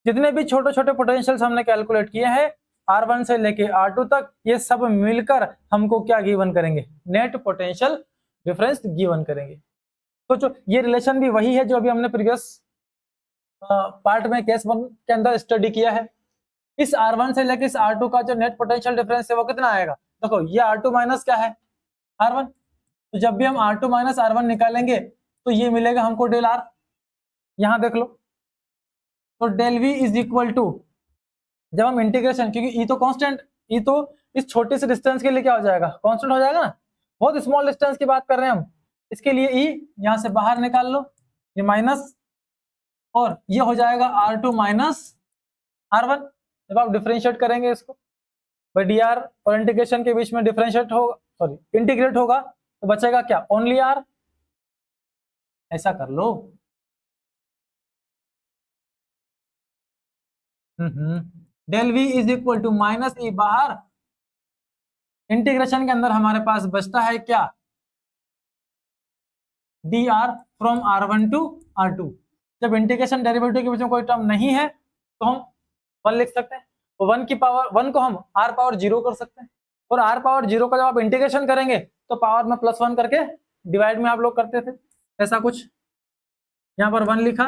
जितने भी छोटे छोटे पोटेंशियल्स हमने कैलकुलेट किए हैं R1 से लेके R2 तक, ये सब मिलकर हमको क्या गिवन करेंगे, नेट पोटेंशियल डिफरेंस गिवन करेंगे। तो जो ये रिलेशन भी वही है जो अभी हमने प्रीवियस पार्ट में केस 1 के अंदर स्टडी किया है। इस R1 से लेके इस R2 का जो नेट पोटेंशियल डिफरेंस है वो कितना आएगा, देखो ये R2 माइनस क्या है, R1। तो जब भी हम R2 माइनस R1 निकालेंगे तो ये मिलेगा हमको डेल R। यहां देख लो, तो del V is equal to, जब हम इंटीग्रेशन, क्योंकि ई तो कांस्टेंट, ई तो इस छोटे से डिस्टेंस के लिए क्या हो जाएगा, कांस्टेंट हो जाएगा ना, बहुत स्मॉल डिस्टेंस की बात कर रहे हैं हम, इसके लिए ई यहां से बाहर निकाल लो, ये माइनस, और ये हो जाएगा R2 माइनस R1। जब आप डिफरेंशिएट करेंगे इसको dr और इंटीग्रेशन के बीच में डिफरेंशिएट होगा, सॉरी इंटीग्रेट होगा, तो बचेगा क्या, ओनली R। ऐसा कर लो। Del V is equal to minus E, बाहर इंटीग्रेशन के अंदर हमारे पास बचता है क्या, dr from R1 to R2। जब इंटीग्रेशन डेरिवेटिव के बीच में कोई टर्म नहीं है तो हम 1 लिख सकते हैं, तो 1 की पावर 1 को हम r पावर 0 कर सकते हैं, और r पावर 0 का जब आप इंटीग्रेशन करेंगे तो पावर में +1 करके डिवाइड में आप लोग करते थे, ऐसा कुछ। यहाँ पर 1 लिखा,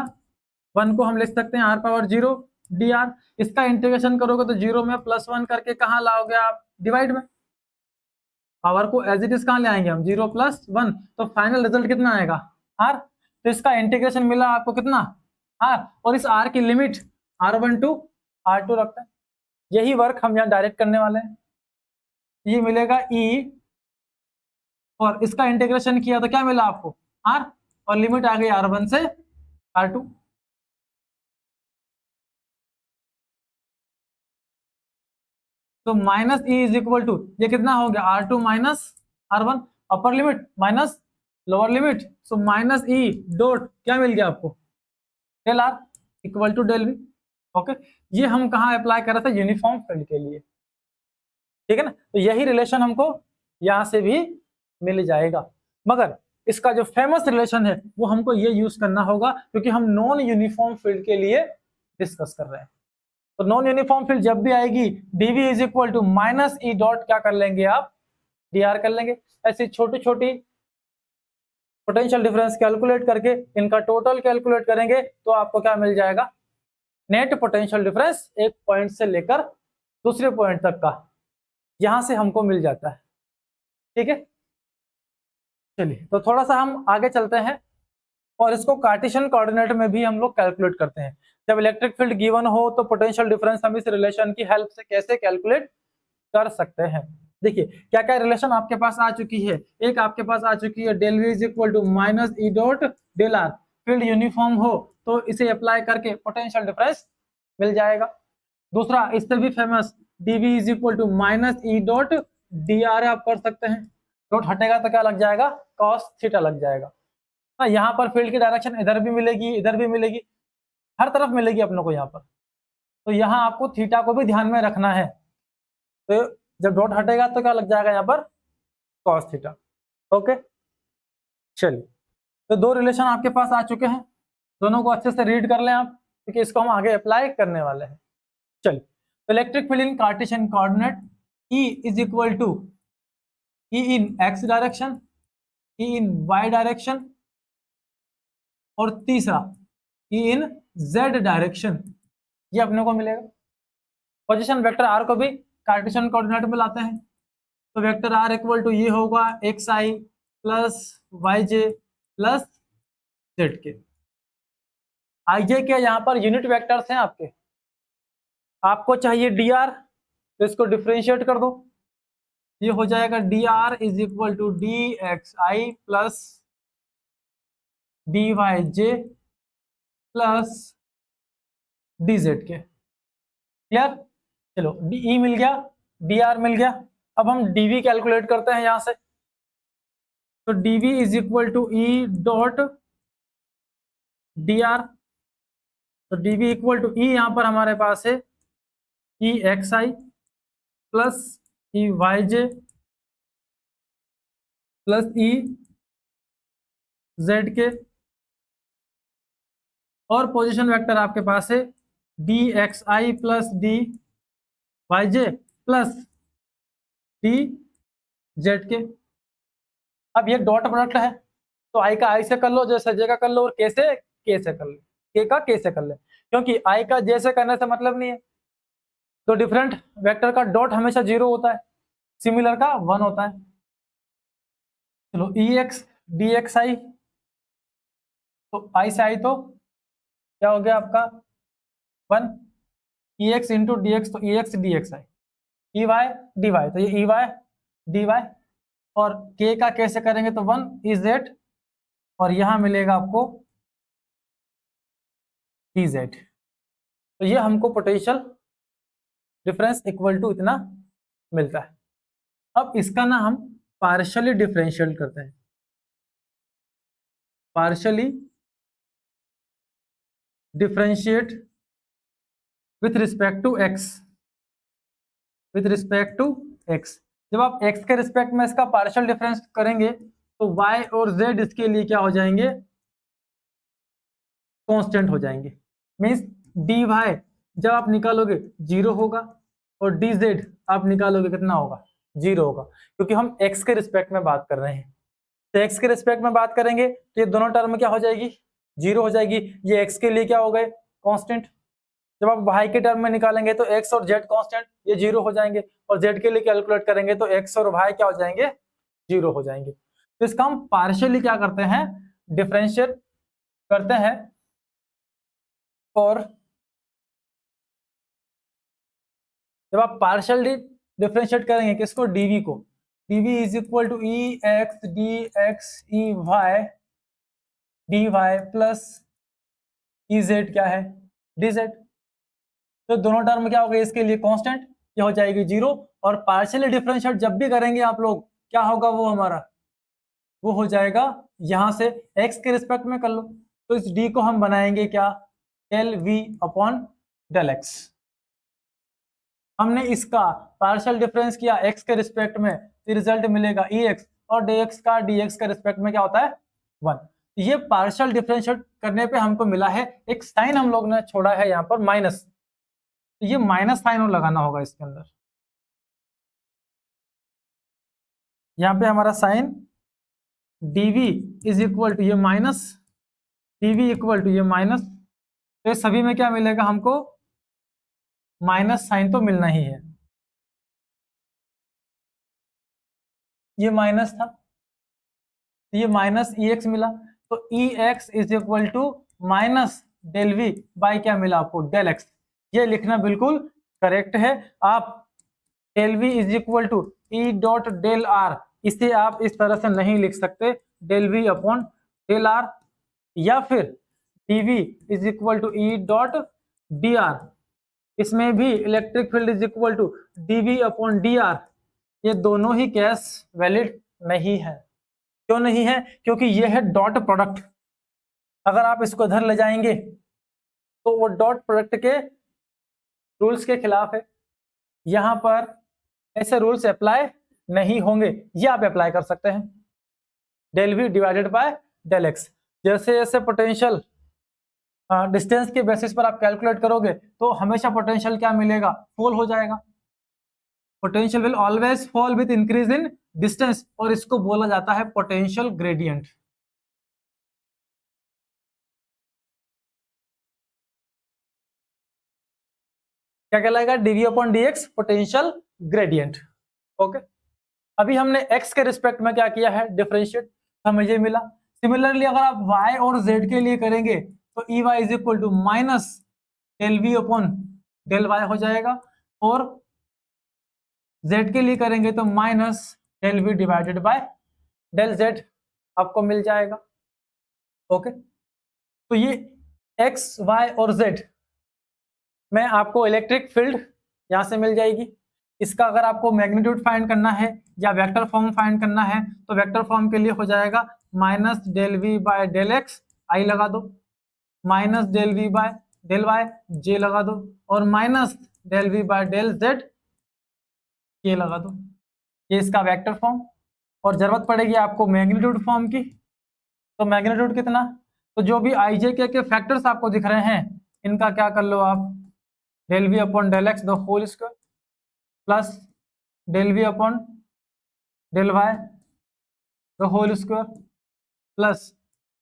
1 को हम लिख सकते हैं r पावर 0 dr, इसका इंटीग्रेशन करोगे तो 0 में +1 करके कहाँ लाओगे आप, डिवाइड में, पावर को एज इट इज कहाँ ले आएंगे हम, 0 + 1, तो फाइनल रिजल्ट कितना आएगा, r। तो इसका इंटीग्रेशन मिला आपको कितना, r, और इस r की लिमिट R1 टू R2 रखते हैं। यही वर्क हम यहाँ डायरेक्ट करने वाले हैं। ये मिलेगा e, और इसका इंटीग्रेशन किया तो क्या मिला आपको, r, और लिमिट आ गई R1 से R2। तो minus E is equal to, ये कितना हो गया, R2 minus R1, upper limit minus lower limit, so minus E dot क्या मिल गया आपको, del R equal to del V। Okay, ये हम कहाँ अप्लाई कर रहे थे, यूनिफॉर्म फील्ड के लिए, ठीक है ना। तो यही रिलेशन हमको यहाँ से भी मिल जाएगा, मगर इसका जो फेमस रिलेशन है वो हमको ये यूज करना होगा क्योंकि हम नॉन यूनिफॉर्म फील्ड के लिए डिस्कस कर रहे हैं। तो नॉन यूनिफॉर्म फील्ड जब भी आएगी dv is equal to minus E dot क्या कर लेंगे आप, dr कर लेंगे। ऐसी छोटी छोटी पोटेंशियल डिफरेंस कैलकुलेट करके इनका टोटल कैलकुलेट करेंगे तो आपको क्या मिल जाएगा, नेट पोटेंशियल डिफरेंस एक पॉइंट से लेकर दूसरे पॉइंट तक का यहां से हमको मिल जाता है, ठीक है। चलिए तो थोड़ा सा हम आगे चलते हैं और इसको कार्टेशियन कोऑर्डिनेट में भी हम लोग कैलकुलेट करते हैं। जब इलेक्ट्रिक फील्ड गिवन हो तो पोटेंशियल डिफरेंस हम इस रिलेशन की हेल्प से कैसे कैलकुलेट कर सकते हैं। देखिए क्या क्या रिलेशन आपके पास आ चुकी है, एक आपके पास आ चुकी है del we is equal to minus E dot del r, field uniform हो तो इसे अप्लाई करके पोटेंशियल डिफरेंस मिल जाएगा। दूसरा इससे भी famous dv is equal to minus E dot D r आप कर सकते हैं, डॉट हटेगा तो क्या लग जाएगा, कॉस थीटा लग जाएगा। यहाँ पर फील्ड की डायरेक्शन इधर भी मिलेगी इधर भी मिलेगी, हर तरफ मिलेगी अपनों को यहाँ पर, तो यहाँ आपको थीटा को भी ध्यान में रखना है। तो जब डॉट हटेगा तो क्या लग जाएगा यहाँ पर, कॉस थीटा। ओके चलिए, तो दो रिलेशन आपके पास आ चुके हैं, दोनों को अच्छे से रीड कर लें आप क्योंकि इसको हम आगे अप्लाई करने वाले हैं। चलिए, तो electric field in Cartesian coordinate E is equal to E in x direction, E in y direction, और तीसरा E इन z डायरेक्शन, ये अपने को मिलेगा। पोजीशन वेक्टर r को भी कार्टेशियन कोऑर्डिनेट में लाते हैं, तो वेक्टर r इक्वल टू ये होगा xi plus yj plus zk। ij के यहाँ पर यूनिट वेक्टर्स हैं आपके, आपको चाहिए dr तो इसको डिफरेंशिएट कर दो, ये हो जाएगा dr is equal to dxi plus dyj plus dz k. Clear, चलो de मिल गया dr मिल गया, अब हम dv कैलकुलेट करते हैं यहां से। तो dv is equal to e dot dr, तो dv इक्वल टू e यहां पर हमारे पास है e xi plus e yj plus e z k, और पोजीशन वेक्टर आपके पास है d x i plus d y J plus d z k. अब ये डॉट प्रोडक्ट है तो आई का आई से कर लो, जैसे जे का कर लो, और के से कर लो, के का के से कर ले, क्योंकि आई का जे से करने से मतलब नहीं है। तो डिफरेंट वेक्टर का डॉट हमेशा 0 होता है, सिमिलर का 1 होता है। चलो ई एक्स डी एक्स आई, तो आई से आई तो क्या हो गया आपका 1, ई एक्स इंटू डी एक्स, तो ई एक्स डी एक्स आई, ई वाई डी वाई, तो ये ई वाई डी वाई, और के का कैसे करेंगे तो 1 ई जेड, और यहां मिलेगा आपको डी जेड। तो ये हमको पोटेंशियल डिफरेंस इक्वल टू इतना मिलता है। अब इसका ना हम पार्शियली डिफरेंशिएट करते हैं, partially differentiate with respect to x, with respect to x. जब आप एक्स के रिस्पेक्ट में इसका पार्शियल डिफरेंस करेंगे तो वाई और जेड इसके लिए क्या हो जाएंगे, कांस्टेंट हो जाएंगे। मींस डी वाई जब आप निकालोगे 0 होगा, और डी जेड आप निकालोगे कितना होगा, 0 होगा, क्योंकि हम एक्स के रिस्पेक्ट में बात कर रहे हैं। तो एक्स के रिस्पेक्ट में बात करेंगे तो ये दोनों टर्म क्या हो जाएगी, 0 हो जाएगी। ये एक्स के लिए क्या हो गए, कांस्टेंट। जब आप वाई के टर्म में निकालेंगे तो एक्स और जेड कांस्टेंट, ये 0 हो जाएंगे, और जेड के लिए कैलकुलेट करेंगे तो एक्स और वाई क्या हो जाएंगे, 0 हो जाएंगे। तो इसका हम पार्शियली क्या करते हैं, डिफरेंशिएट करते हैं, और जब आप पार्शियली डिफरेंशिएट करेंगे किसको, डीवी को, dv is equal to E x d x E y d y plus E z क्या है, डी जेड। तो दोनों टर्म क्या हो गए इसके लिए कांस्टेंट, ये हो जाएगी 0। और पार्शियली डिफरेंशिएट जब भी करेंगे आप लोग, क्या होगा वो हमारा, वो हो जाएगा यहां से x के रिस्पेक्ट में कर लो, तो इस d को हम बनाएंगे क्या, del v upon del x। हमने इसका पार्शियल डिफरेंस किया x के रिस्पेक्ट में, तो रिजल्ट मिलेगा ex, और dx का dx के रिस्पेक्ट में क्या होता है 1। ये पार्शियल डिफरेंशिएट करने पे हमको मिला है, एक साइन हम लोग ने छोड़ा है यहाँ पर माइनस, तो ये माइनस साइन लगाना होगा इसके अंदर। यहाँ पे हमारा sign dv is equal to ये माइनस, dv इक्वल टू ये माइनस, तो ये सभी में क्या मिलेगा हमको, माइनस साइन तो मिलना ही है। ये माइनस था, ये माइनस ex मिला, तो ex is equal to minus del v by क्या मिला आपको, डेल x। ये लिखना बिल्कुल करेक्ट है। आप del we is equal to E dot del r, इसे आप इस तरह से नहीं लिख सकते, del v upon del r, या फिर dv is equal to E dot D r, इसमें भी electric field is equal to dv upon d are. ये दोनों ही केस वैलिड नहीं है। क्यों नहीं है, क्योंकि ये है डॉट प्रोडक्ट। अगर आप इसको इधर ले जाएंगे तो वो डॉट प्रोडक्ट के रूल्स के खिलाफ है, यहां पर ऐसे रूल्स अप्लाई नहीं होंगे। ये आप अप्लाई कर सकते हैं, del v divided by del x. जैसे जैसे पोटेंशियल डिस्टेंस के बेसिस पर आप कैलकुलेट करोगे तो हमेशा पोटेंशियल क्या मिलेगा, फॉल हो जाएगा। Potential will always fall with increase in distance, और इसको बोला जाता है पोटेंशियल ग्रेडियंट। क्या कहलाएगा, dv upon dx potential gradient. Okay, अभी हमने एक्स के रिस्पेक्ट में क्या किया है, डिफरेंशिएट, हमें ये मिला। सिमिलरली अगर आप वाई और जेड के लिए करेंगे तो E y is equal to minus del v upon del y हो जाएगा, और जेड के लिए करेंगे तो minus del v divided by del z आपको मिल जाएगा। ओके, तो ये एक्स वाई और जेड में आपको इलेक्ट्रिक फील्ड यहां से मिल जाएगी। इसका अगर आपको मैग्नीट्यूड फाइंड करना है या वेक्टर फॉर्म फाइंड करना है तो वेक्टर फॉर्म के लिए हो जाएगा minus del we by del X, I लगा दो, minus del we by del Y, J लगा दो, और minus del we by del Z, ये लगा दो। ये इसका वेक्टर फॉर्म। और जरूरत पड़ेगी आपको मैग्नीट्यूड फॉर्म की, तो मैग्नीट्यूड कितना, तो जो भी आई जे के फैक्टर्स आपको दिख रहे हैं इनका क्या कर लो आप, del v upon del x the whole square plus del v upon del y the whole square plus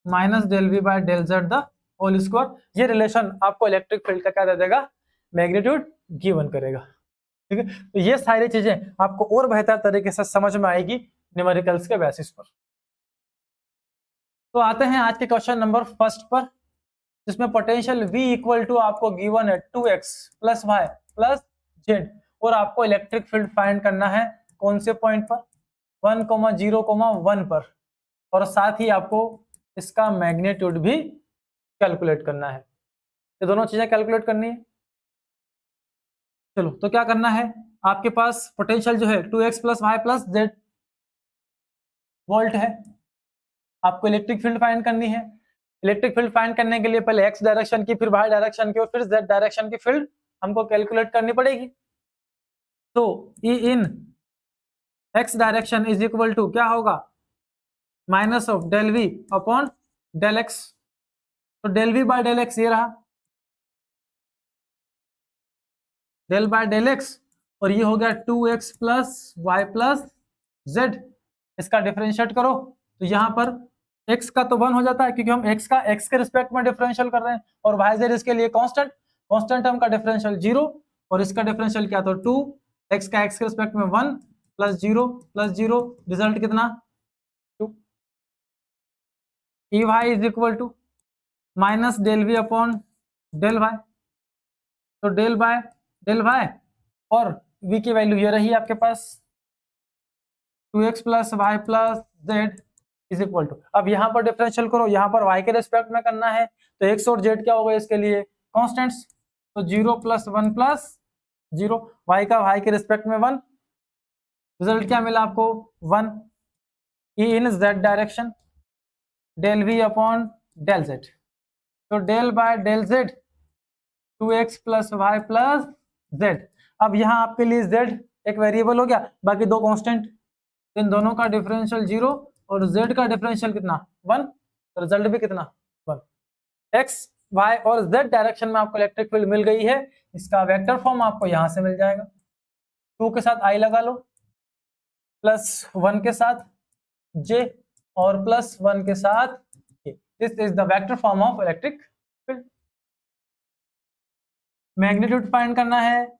minus del we by del z the whole square. ये रिलेशन आपको इलेक्ट्रिक फील्ड का क्या दे देगा, मैग्नीट्यूड गिवन करेगा। ठीक है, तो ये सारी चीजें आपको और बेहतर तरीके से समझ में आएगी न्यूमेरिकल्स के बेसिस पर। तो आते हैं आज के क्वेश्चन नंबर फर्स्ट पर, जिसमें पोटेंशियल V इक्वल टू आपको गिवन है 2x plus y plus Z, और आपको इलेक्ट्रिक फील्ड फाइंड करना है कौन से पॉइंट पर, 1,0,1 पर, और साथ ही आपको इसका मैग्नीट्यूड भी कैलकुलेट करना है। ये दोनों चीजें कैलकुलेट करनी है। चलो, तो क्या करना है, आपके पास पोटेंशियल जो है 2x plus y plus z volt है, आपको इलेक्ट्रिक फील्ड फाइंड करनी है। इलेक्ट्रिक फील्ड फाइंड करने के लिए पहले x डायरेक्शन की, फिर y डायरेक्शन की, और फिर z डायरेक्शन की फील्ड हमको कैलकुलेट करनी पड़ेगी। तो E in x direction is equal to क्या होगा, minus of del v upon del x। तो del v by del x ये रहा, डेल बाय डेल x, और ये हो गया 2x plus y plus z. इसका डिफरेंशिएट करो तो यहाँ पर x का तो 1 हो जाता है, क्योंकि हम x का x के रिस्पेक्ट में डिफरेंशियल कर रहे हैं, और y z इसके लिए कांस्टेंट, कांस्टेंट टर्म का डिफरेंशियल 0, और इसका डिफरेंशियल क्या, तो 2, x का x के रिस्पेक्ट में 1 प्लस 0 प्लस 0, रिजल्ट कितना 2। E y is equal to minus del v upon del y, तो डेल बाय डेल वाई, और v की वैल्यू ये रही आपके पास 2x plus y plus z is equal to, अब यहाँ पर डिफरेंशियल करो, यहाँ पर y के रिस्पेक्ट में करना है, तो x और z क्या होगा इसके लिए कांस्टेंट्स, तो 0 प्लस 1 प्लस 0, y का y के रिस्पेक्ट में 1, रिजल्ट क्या मिला आपको 1। E in z direction del v upon del z, तो del by del z 2x plus y plus z. अब यहाँ आपके लिए z एक वेरिएबल हो गया, बाकी दो कांस्टेंट, इन दोनों का डिफरेंशियल 0 और z का डिफरेंशियल कितना 1, तो रिजल्ट भी कितना 1। x y और z डायरेक्शन में आपको इलेक्ट्रिक फील्ड मिल गई है, इसका वेक्टर फॉर्म आपको यहां से मिल जाएगा, 2 के साथ i लगा लो, प्लस 1 के साथ j, और प्लस 1 के साथ k। This is the vector form of electric field. Magnitude find करना है,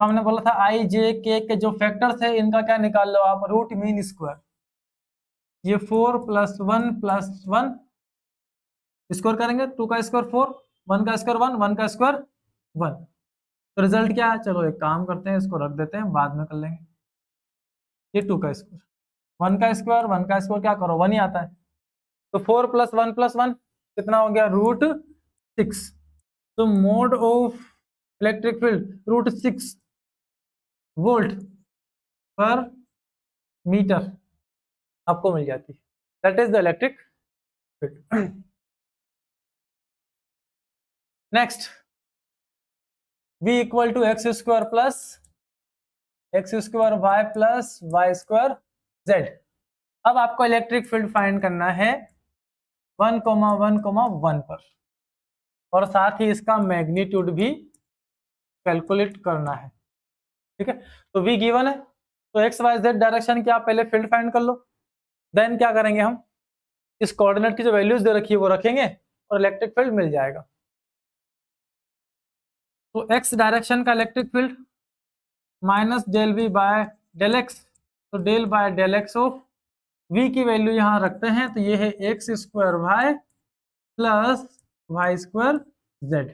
हमने बोला था i j k के जो फैक्टर्स है इनका क्या निकाल लो आप, रूट मीन स्क्वायर, ये 4 प्लस 1 प्लस 1 स्क्वायर करेंगे, 2 का स्क्वायर 4, 1 का स्क्वायर 1, 1 का स्क्वायर 1, तो रिजल्ट क्या है, चलो एक काम करते हैं, इसको रख देते हैं, बाद में कर लेंगे। ये 2 का स्क्वायर, 1 का स्क्वायर, 1 का स्क्वायर क्या करो 1 ही आता है, तो 4 प्लस 1 कितना हो गया रूट 6। तो mod of electric field root 6 volt per metre आपको मिल जाती है, that is the electric field. Next, v equal to x square plus x square Y plus Y square z. अब आपको इलेक्ट्रिक फील्ड फाइंड करना है 1,1,1 पर, और साथ ही इसका मैग्नीट्यूड भी कैलकुलेट करना है। ठीक है, तो v गिवन है, तो एक्स वाई जेड डायरेक्शन की आप पहले फील्ड फाइंड कर लो, देन क्या करेंगे हम, इस कोऑर्डिनेट की जो वैल्यूज दे रखी है वो रखेंगे, और इलेक्ट्रिक फील्ड मिल जाएगा। तो x डायरेक्शन का electric field minus del we by del x, तो del by del X of v की वैल्यू यहाँ रखते हैं, तो ये है x square Y plus Y square Z.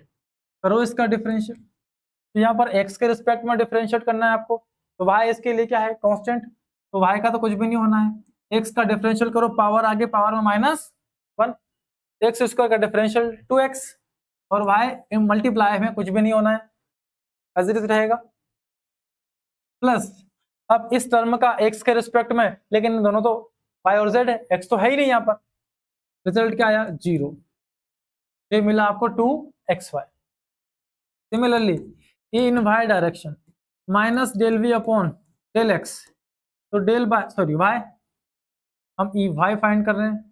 करो इसका डिफरेंशियल, तो यहाँ पर x के रिस्पेक्ट में डिफरेंशिएट करना है आपको, तो y इसके लिए क्या है कांस्टेंट, तो y का तो कुछ भी नहीं होना है, x का डिफरेंशियल करो, पावर आगे पावर में -1, एक्स स्क्वायर का डिफरेंशियल 2x, और y मल्टीप्लाई में कुछ भी नहीं होना है, एज इट इज रहेगा, प्लस अब इस टर्म का x के रिस्पेक्ट में, लेकिन इन दोनों तो y और z है, x तो है ही नहीं यहाँ पर, रिजल्ट क्या आया 0, ये मिला आपको 2xy। Similarly in y direction minus del v upon del x, तो डेल बाय सॉरी y, हम ई वाई फाइंड कर रहे हैं,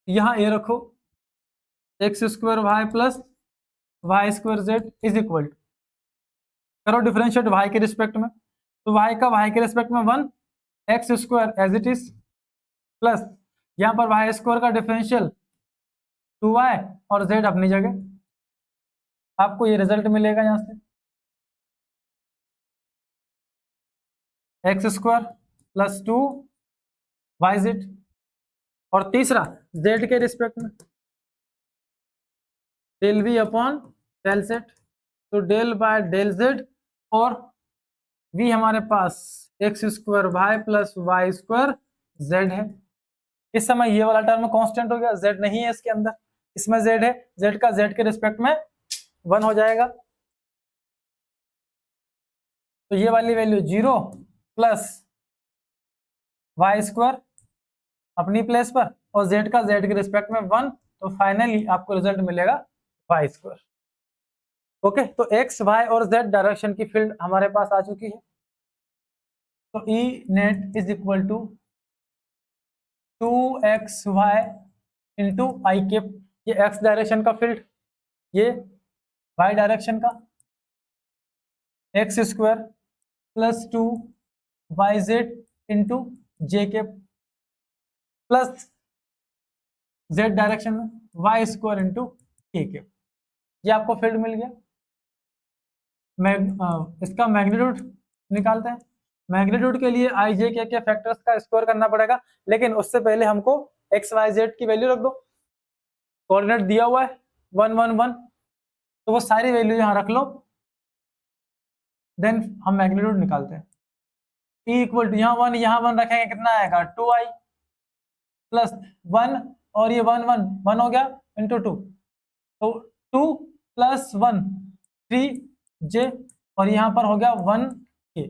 यहाँ ए रखो, x square Y plus Y square z is equal to, करो डिफरेंशिएट वाई के रिस्पेक्ट में, तो वाई का वाई के रिस्पेक्ट में 1 x square as it is plus यहाँ पर वाई स्क्वायर का डिफरेंशियल 2y और z अपनी जगह, आपको ये रिजल्ट मिलेगा यहाँ से X square plus 2 Y Z, और तीसरा z के रिस्पेक्ट में del v upon del z, तो डेल बाय डेल z, और v हमारे पास X square Y plus Y square z है। इस समय ये वाला टर्म कांस्टेंट हो गया, z नहीं है इसके अंदर, इसमें z है, z का z के रिस्पेक्ट में 1 हो जाएगा, तो ये वाली वैल्यू 0 प्लस वाई स्क्वायर अपनी प्लेस पर और z का z के रिस्पेक्ट में 1, तो फाइनली आपको रिजल्ट मिलेगा वाई स्क्वायर। ओके, तो x y और z डायरेक्शन की फील्ड हमारे पास आ चुकी है, तो E net is equal to 2xy into i cap, ये x डायरेक्शन का फील्ड, ये y डायरेक्शन का x square plus 2 Y z into j cap plus z direction में y square into k cap, ये आपको फील्ड मिल गया। इसका magnitude निकालते हैं। मैग्नीट्यूड के लिए आई जे के फैक्टर्स का स्क्वायर करना पड़ेगा, लेकिन उससे पहले हमको एक्स वाई जेड की वैल्यू रख दो, कोऑर्डिनेट दिया हुआ है 1 1 1, तो वो सारी वैल्यू यहाँ रख लो, देन हम मैग्नीट्यूड निकालते हैं। E इक्वल टू यहाँ 1 रखेंगे, कितना आएगा 2i प्लस 1, और ये 1 1 1 हो गया इंटू 2, तो 2 प्लस 1 3j, और यहाँ पर हो गया 1k।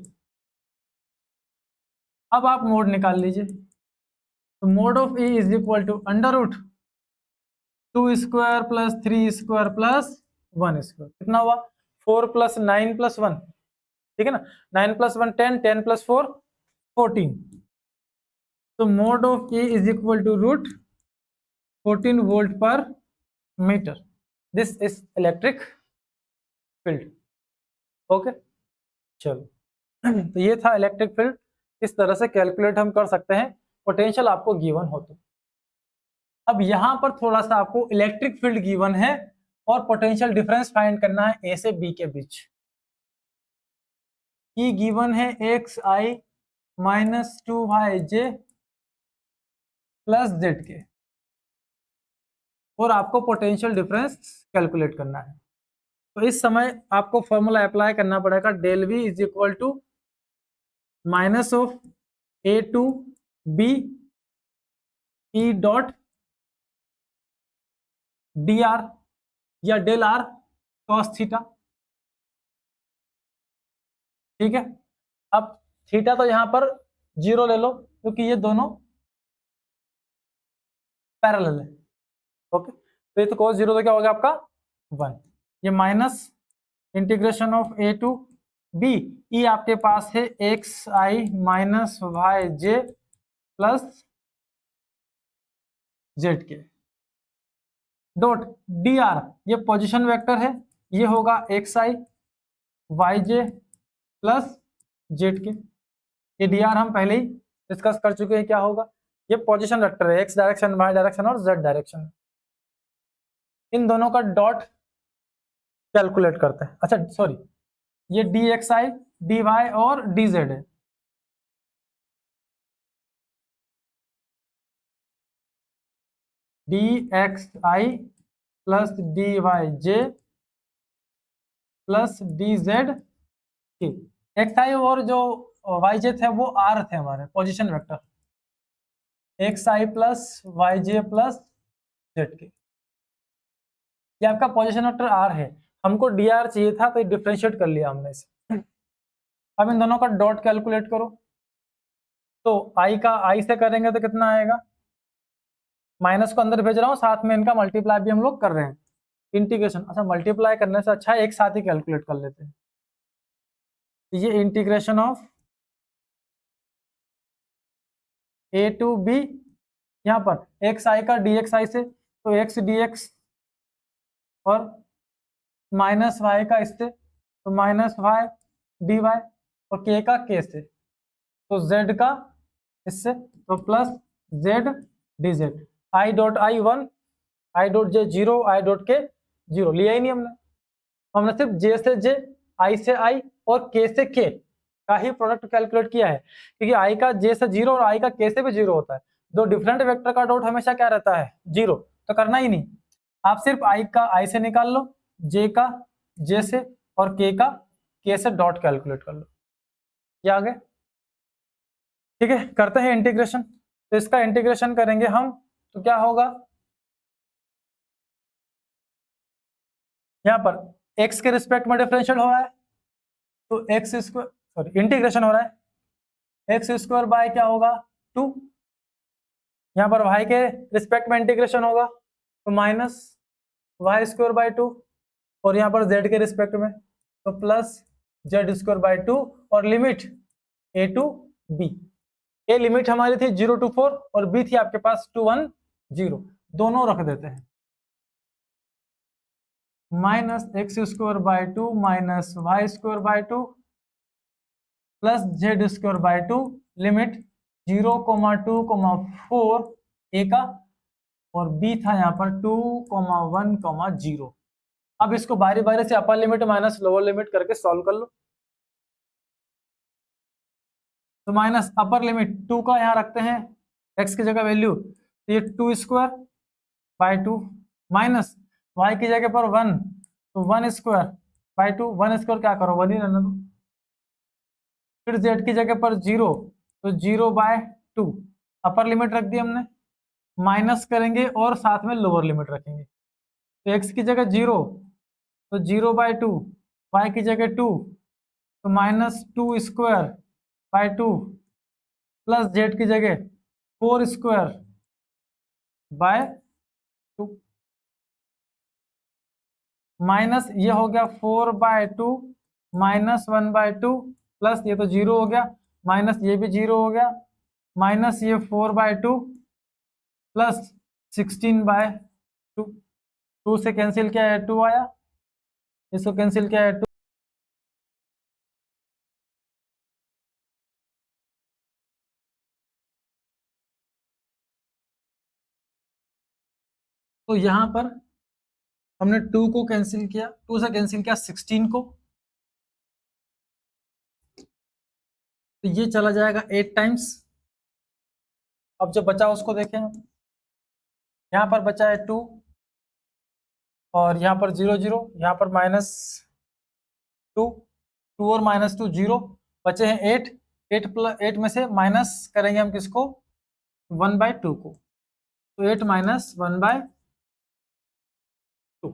अब आप मोड निकाल लीजिए, तो mod of E is equal to under root 2 square plus 3 square plus 1 square, कितना हुआ 4 प्लस 9 प्लस 1, ठीक है ना, 9 प्लस 1 10, 10 प्लस 4 14, तो mod of E is equal to root 14 volt per metre, this is electric field. Okay, चलो तो ये था इलेक्ट्रिक फील्ड, इस तरह से कैलकुलेट हम कर सकते हैं, पोटेंशियल आपको गिवन हो तो। अब यहां पर थोड़ा सा आपको इलेक्ट्रिक फील्ड गिवन है और पोटेंशियल डिफरेंस फाइंड करना है ए से बी के बीच। ई गिवन है X I minus 2yj plus Z के, और आपको पोटेंशियल डिफरेंस कैलकुलेट करना है, तो इस समय आपको फॉर्मूला अप्लाई करना पड़ेगा, del we is equal to minus of A to B E dot D r या डेल आर कॉस थीटा, ठीक है। अब थीटा तो यहां पर 0 ले लो, क्योंकि ये दोनों पैरेलल है। ओके, तो ये तो cos 0 तो क्या हो गया आपका 1, ये minus integration of A to B, E आपके पास है X I minus Y J plus Z K dot D R, ये पोजिशन वेक्टर है, ये होगा X I Y J plus Z के, ये डी आर हम पहले ही डिस्कस कर चुके हैं क्या होगा, ये पोजिशन वेक्टर है, एक्स डायरेक्शन वाई डायरेक्शन और जेड डायरेक्शन, इन दोनों का डॉट कैलकुलेट करते हैं। अच्छा सॉरी, ये d x i d y और डी जेड है, d x i plus d y J plus d z k, x i और जो वाई जे थे वो आर थे हमारे position vector, x i plus y J plus Z के, ये आपका पोजीशन वेक्टर आर है, हमको डी आर चाहिए था तो ये डिफ्रेंशिएट कर लिया हमने इसे। अब इन दोनों का डॉट कैलकुलेट करो, तो आई का आई से करेंगे तो कितना आएगा, माइनस को अंदर भेज रहा हूँ, साथ में इनका मल्टीप्लाई भी हम लोग कर रहे हैं, इंटीग्रेशन, अच्छा मल्टीप्लाई करने से अच्छा एक साथ ही कैलकुलेट कर लेते हैं, ये integration of A to b, यहाँ पर एक्स आई का डी एक्स आई से, तो एक्स डी एक्स और माइनस वाई का इससे, तो माइनस वाई डी वाई, और के का के से, तो जेड का इससे, तो plus Z D Z. I dot I 1, I dot J 0, I dot के 0 लिया ही नहीं हमने सिर्फ जे से जे, आई से आई और के से के का ही प्रोडक्ट कैलकुलेट किया है, क्योंकि आई का जे से 0 और आई का के से भी 0 होता है। दो डिफरेंट वेक्टर का डॉट हमेशा क्या रहता है, 0, तो करना ही नहीं। आप सिर्फ आई का आई से निकाल लो, जे का जे से, और के का के से डॉट कैलकुलेट कर लो। ये आ गए, ठीक है। करते हैं इंटीग्रेशन। तो इसका इंटीग्रेशन करेंगे हम, तो क्या होगा, यहाँ पर x के रिस्पेक्ट में डिफरेंशियल हो रहा है, तो एक्स स्क्वायर, सॉरी इंटीग्रेशन हो रहा है, एक्स स्क्वायर बाय क्या होगा 2, यहाँ पर y के रिस्पेक्ट में इंटीग्रेशन होगा, तो माइनस वाई स्क्वायर बाय 2, और यहाँ पर z के रिस्पेक्ट में तो प्लस जेड स्क्वायर बाय 2, और limit a to b। A limit हमारी थी 0 to 4 और बी थी आपके पास 2 1 0, दोनों रख देते हैं। Minus x square by 2 minus y square by 2 plus z square by 2, limit 0, 2, 4 a का, और बी था यहाँ पर 2, 1, 0। अब इसको बारी बारी से अपर लिमिट माइनस लोअर लिमिट करके सॉल्व कर लो। तो माइनस अपर लिमिट 2 का यहाँ रखते हैं x की जगह वैल्यू, तो ये 2 स्क्वायर बाय 2, माइनस y की जगह पर 1, तो 1 स्क्वायर बाय 2, 1 स्क्वायर क्या करो 1 ही रहना दो। फिर z की जगह पर 0, तो 0 बाय 2, अपर लिमिट रख दी हमने, माइनस करेंगे और साथ में लोअर लिमिट रखेंगे, तो x की जगह 0, तो 0 बाय 2, y की जगह 2, तो minus 2 square by 2, plus Z की जगह 4 स्क्वायर बाय 2, माइनस ये हो गया 4 बाय 2 माइनस 1 बाय 2, प्लस ये तो 0 हो गया, माइनस ये भी 0 हो गया, माइनस ये 4 बाय 2 प्लस 16 बाय 2, 2 से कैंसिल किया है 2 आया, इसको कैंसिल किया है 2, तो यहां पर हमने 2 को कैंसिल किया, 2 से कैंसिल किया 16 को, तो ये चला जाएगा 8 टाइम्स। अब जो बचा उसको देखें, यहाँ पर बचा है 2, और यहाँ पर 0 0, यहाँ पर माइनस 2, 2 और माइनस 2 0, बचे हैं 8, 8 प्लस 8 में से माइनस करेंगे हम किसको 1 बाय 2 को, तो 8 माइनस 1 बाय 2।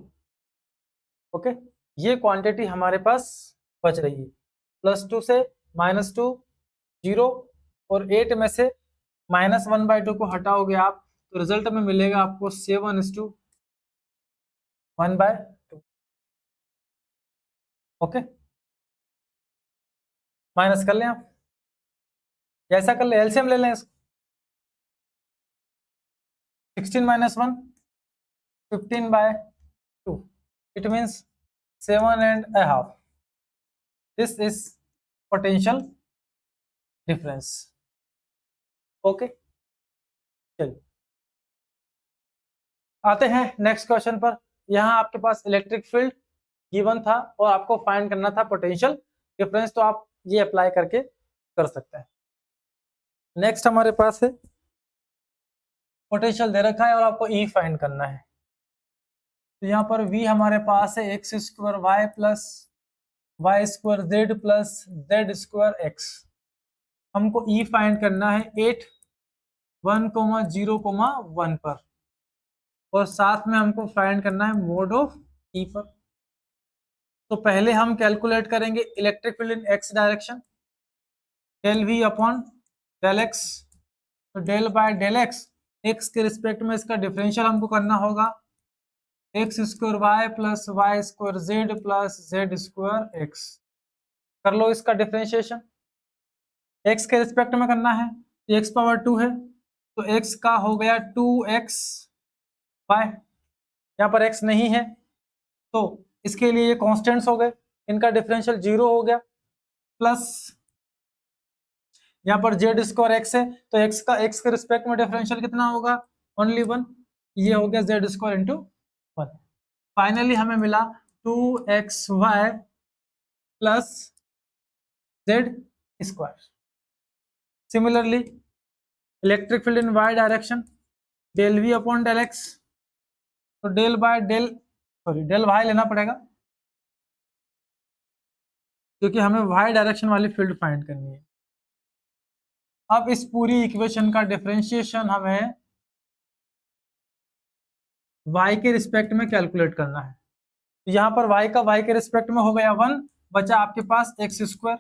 ओके, ये क्वांटिटी हमारे पास बच रही है, प्लस 2 से माइनस 2 0, और 8 में से माइनस 1 बाय 2 को हटाओगे आप, तो रिजल्ट में मिलेगा आपको 7:1 बाय 2। ओके, माइनस कर लें आप, ऐसा कर ले, एलसीएम ले लें इसको, 16 minus 1 15 by 2, it means 7.5। This is potential difference. Okay, चलिए आते हैं नेक्स्ट क्वेश्चन पर। यहाँ आपके पास इलेक्ट्रिक फील्ड गिवन था और आपको फाइंड करना था पोटेंशियल डिफरेंस, तो आप ये अप्लाई करके कर सकते हैं। नेक्स्ट हमारे पास है पोटेंशियल दे रखा है और आपको ई फाइंड करना है। तो यहाँ पर v हमारे पास है x square Y plus Y square z plus z square x. हमको ई फाइंड करना है 8 1, 0, 1 पर, और साथ में हमको फाइंड करना है मोड ऑफ ई पर। तो पहले हम कैलकुलेट करेंगे electric field in x direction, del v upon del x, तो डेल बाय डेल एक्स के रिस्पेक्ट में इसका डिफरेंशियल हमको करना होगा x square Y plus Y square z plus z square x. कर लो इसका डिफरेंशिएशन, एक्स के रिस्पेक्ट में करना है, एक्स पावर 2 है, तो एक्स का हो गया 2x वाई, यहाँ पर x नहीं है तो इसके लिए ये कॉन्स्टेंट्स हो गए, इनका डिफरेंशियल 0 हो गया, प्लस यहाँ पर जेड स्क्वायर एक्स है तो एक्स के रिस्पेक्ट में डिफरेंशियल कितना होगा, ओनली 1, ये हो गया जेड स्क्वायर इंटू 1। फाइनली हमें मिला 2xy plus z square. Similarly electric field in y direction, del v upon del x, तो डेल वाई लेना पड़ेगा क्योंकि हमें वाई डायरेक्शन वाली फील्ड फाइंड करनी है। अब इस पूरी इक्वेशन का डिफरेंशिएशन हमें y के रिस्पेक्ट में कैलकुलेट करना है। तो यहाँ पर y का y के रिस्पेक्ट में हो गया 1, बचा आपके पास एक्स स्क्वायर।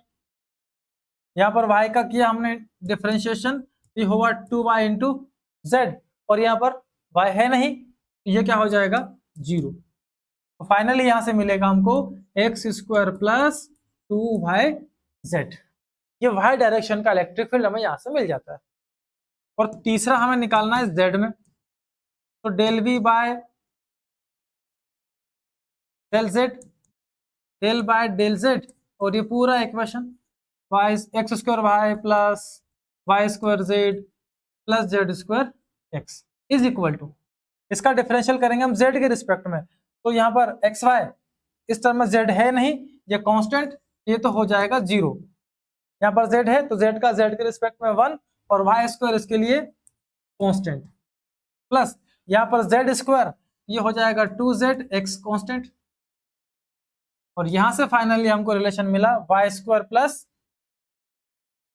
यहाँ पर y का किया हमने डिफरेंशिएशन, ये होगा 2y इंटू जेड, और यहाँ पर y है नहीं, ये क्या हो जाएगा 0। तो फाइनली यहाँ से मिलेगा हमको एक्स स्क्वायर प्लस 2yz। ये y डायरेक्शन का इलेक्ट्रिक फील्ड हमें यहाँ से मिल जाता है। और तीसरा हमें निकालना है z में, तो del we by del z, del by del z, और ये पूरा equation y x square Y plus Y square z plus z square x is equal to, इसका डिफरेंशियल करेंगे हम जेड के रिस्पेक्ट में, तो यहाँ पर एक्स वाई इस टर्म में जेड है नहीं, ये कांस्टेंट, ये तो हो जाएगा 0। यहाँ पर जेड है तो जेड का जेड के रिस्पेक्ट में 1 और वाई स्क्वायर इसके लिए कांस्टेंट, प्लस यहाँ पर जेड स्क्वायर ये हो जाएगा 2z एक्स कांस्टेंट, और यहां से फाइनली हमको रिलेशन मिला Y square plus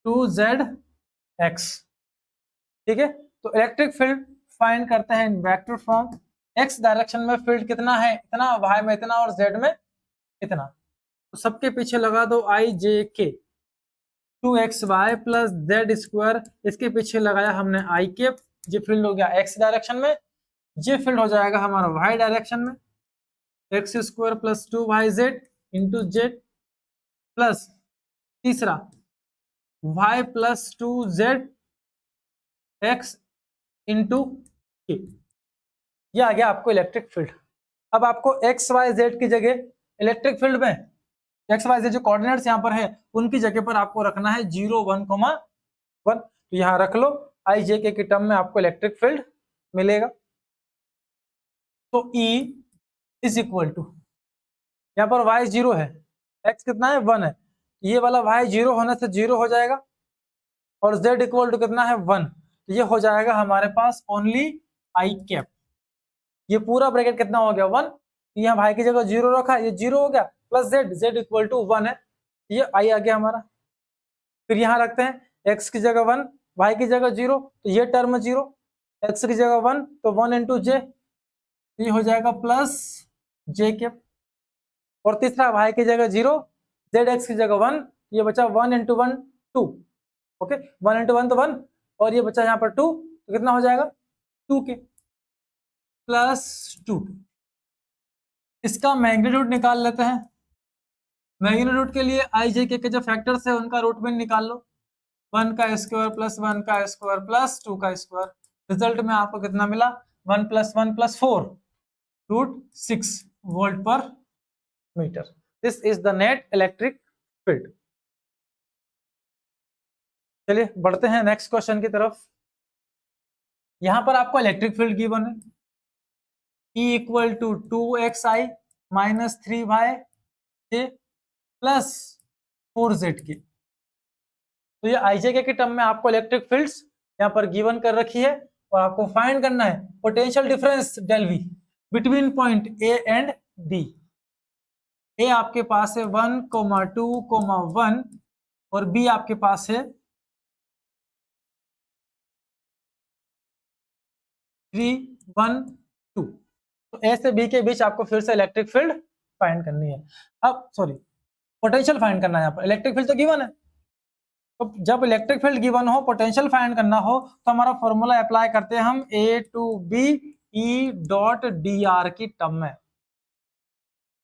2z x. ठीक है, तो इलेक्ट्रिक फील्ड फाइंड करते हैं इन वेक्टर फॉर्म, एक्स डायरेक्शन में फील्ड कितना है इतना, वाई में इतना और जेड में इतना, तो सबके पीछे लगा दो आई जे के, 2xy प्लस जेड स्क्वायर, इसके पीछे लगाया हमने आई के, ये फील्ड हो गया एक्स डायरेक्शन में, ये फील्ड हो जाएगा हमारा वाई डायरेक्शन में, x square plus 2yz into Z, plus तीसरा y plus 2z x into के, ये आ गया आपको इलेक्ट्रिक फील्ड। अब आपको एक्स वाई जेड की जगह इलेक्ट्रिक फील्ड में एक्स वाई जेड जो कोऑर्डिनेट्स यहाँ पर है उनकी जगह पर आपको रखना है 0 1 1, तो यहाँ रख लो, आई जे के टर्म में आपको इलेक्ट्रिक फील्ड मिलेगा। तो E इज इक्वल टू, यहाँ पर y 0 है, x कितना है 1 है, ये वाला y 0 होने से 0 हो जाएगा, और z इक्वल टू कितना है 1, तो ये हो जाएगा हमारे पास ओनली आई कैप। ये पूरा ब्रैकेट कितना हो गया 1, यहाँ y की जगह 0 रखा, ये 0 हो गया, प्लस z इक्वल टू 1 है, ये आई आ गया हमारा। फिर यहाँ रखते हैं x की जगह 1, y की जगह 0, तो ये टर्म 0, x की जगह 1 तो 1 इंटू जे, ये हो जाएगा प्लस जे कैप, और तीसरा y की जगह 0, zx की जगह 1, ये बचा 1 इंटू 1 2, ओके 1 इंटू 1 तो 1, और ये बचा यहाँ पर 2, तो कितना हो जाएगा 2k प्लस 2। इसका मैग्नीट्यूड निकाल लेते हैं। मैग्नीट्यूड के लिए आई जे के जो फैक्टर्स है उनका रूट मीन निकाल लो, 1 का स्क्वायर प्लस 1 का स्क्वायर प्लस 2 का स्क्वायर, रिजल्ट में आपको कितना मिला 1 प्लस 1 प्लस 4 root 6 volt per metre. This is the net electric field. चलिए बढ़ते हैं नेक्स्ट क्वेश्चन की तरफ। यहां पर आपको इलेक्ट्रिक फील्ड गिवन है, E equal to 2xi minus 3y plus 4z की, तो ये आई जे के टर्म में आपको इलेक्ट्रिक फील्ड्स यहाँ पर गिवन कर रखी है, और आपको फाइंड करना है potential difference del V between point A and B. A आपके पास है 1, 2, 1, और बी आपके पास है 3, 1, 2, तो ए से बी के बीच आपको फिर से इलेक्ट्रिक फील्ड फाइंड करनी है। अब सॉरी पोटेंशियल फाइंड करना है, यहाँ पर इलेक्ट्रिक फील्ड तो गिवन है, तो जब इलेक्ट्रिक फील्ड गिवन हो पोटेंशियल फाइंड करना हो तो हमारा फॉर्मूला अप्लाई करते हैं हम A to B E dot D R की टर्म में,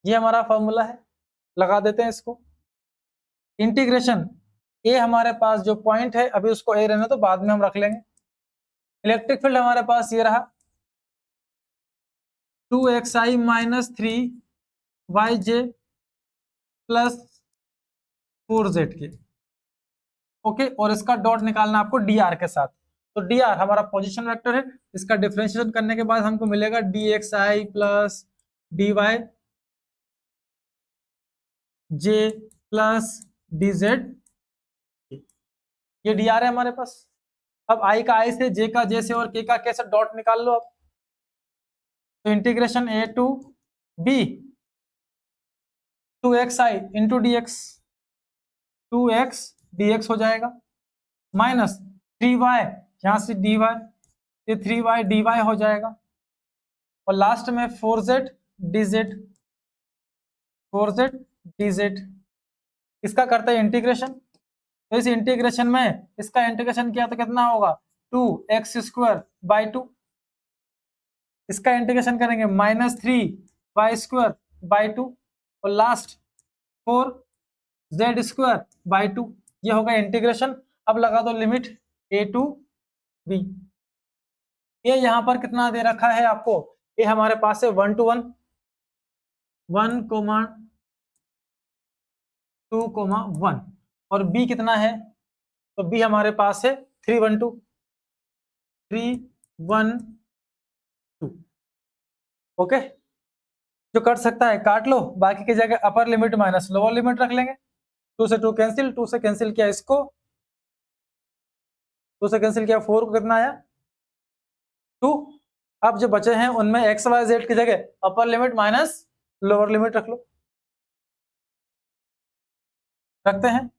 ये हमारा फॉर्मूला है, लगा देते हैं इसको। इंटीग्रेशन ए हमारे पास जो पॉइंट है अभी उसको ए रहने तो बाद में हम रख लेंगे। इलेक्ट्रिक फील्ड हमारे पास ये रहा 2xi माइनस 3 वाई जे प्लस 4z के। ओके, और इसका डॉट निकालना आपको डी आर के साथ। तो डी आर हमारा पोजिशन वेक्टर है, इसका डिफरेंशिएशन करने के बाद हमको मिलेगा D x i plus d y J plus d Z. ये डी आर है हमारे पास। अब आई का आई से, जे का जे से और के का के से डॉट निकाल लो अब। तो integration A to B two x i into d x, 2x dx हो जाएगा, माइनस 3y यहां से dy, ये 3y dy हो जाएगा, और लास्ट में 4z dz, 4z dz। इसका करते हैं इंटीग्रेशन। तो इस इंटीग्रेशन में इसका इंटीग्रेशन किया तो कितना होगा 2x² 2। इसका इंटीग्रेशन करेंगे -3y² 2, और लास्ट 4z² 2। ये होगा इंटीग्रेशन। अब लगा दो लिमिट a टू b। ये यहां पर कितना दे रखा है आपको, ये हमारे पास है 1 to 1, 1, 2, 1, और b कितना है, तो b हमारे पास है 3, 1, 2, 3, 1, 2। ओके, जो कट सकता है काट लो, बाकी की जगह अपर लिमिट माइनस लोअर लिमिट रख लेंगे। 2 से 2 कैंसिल, 2 से कैंसिल किया इसको, 2 से कैंसिल किया 4 को कितना आया 2। अब जो बचे हैं उनमें एक्स वाई जेड की जगह अपर लिमिट माइनस लोअर लिमिट रख लो। रखते हैं।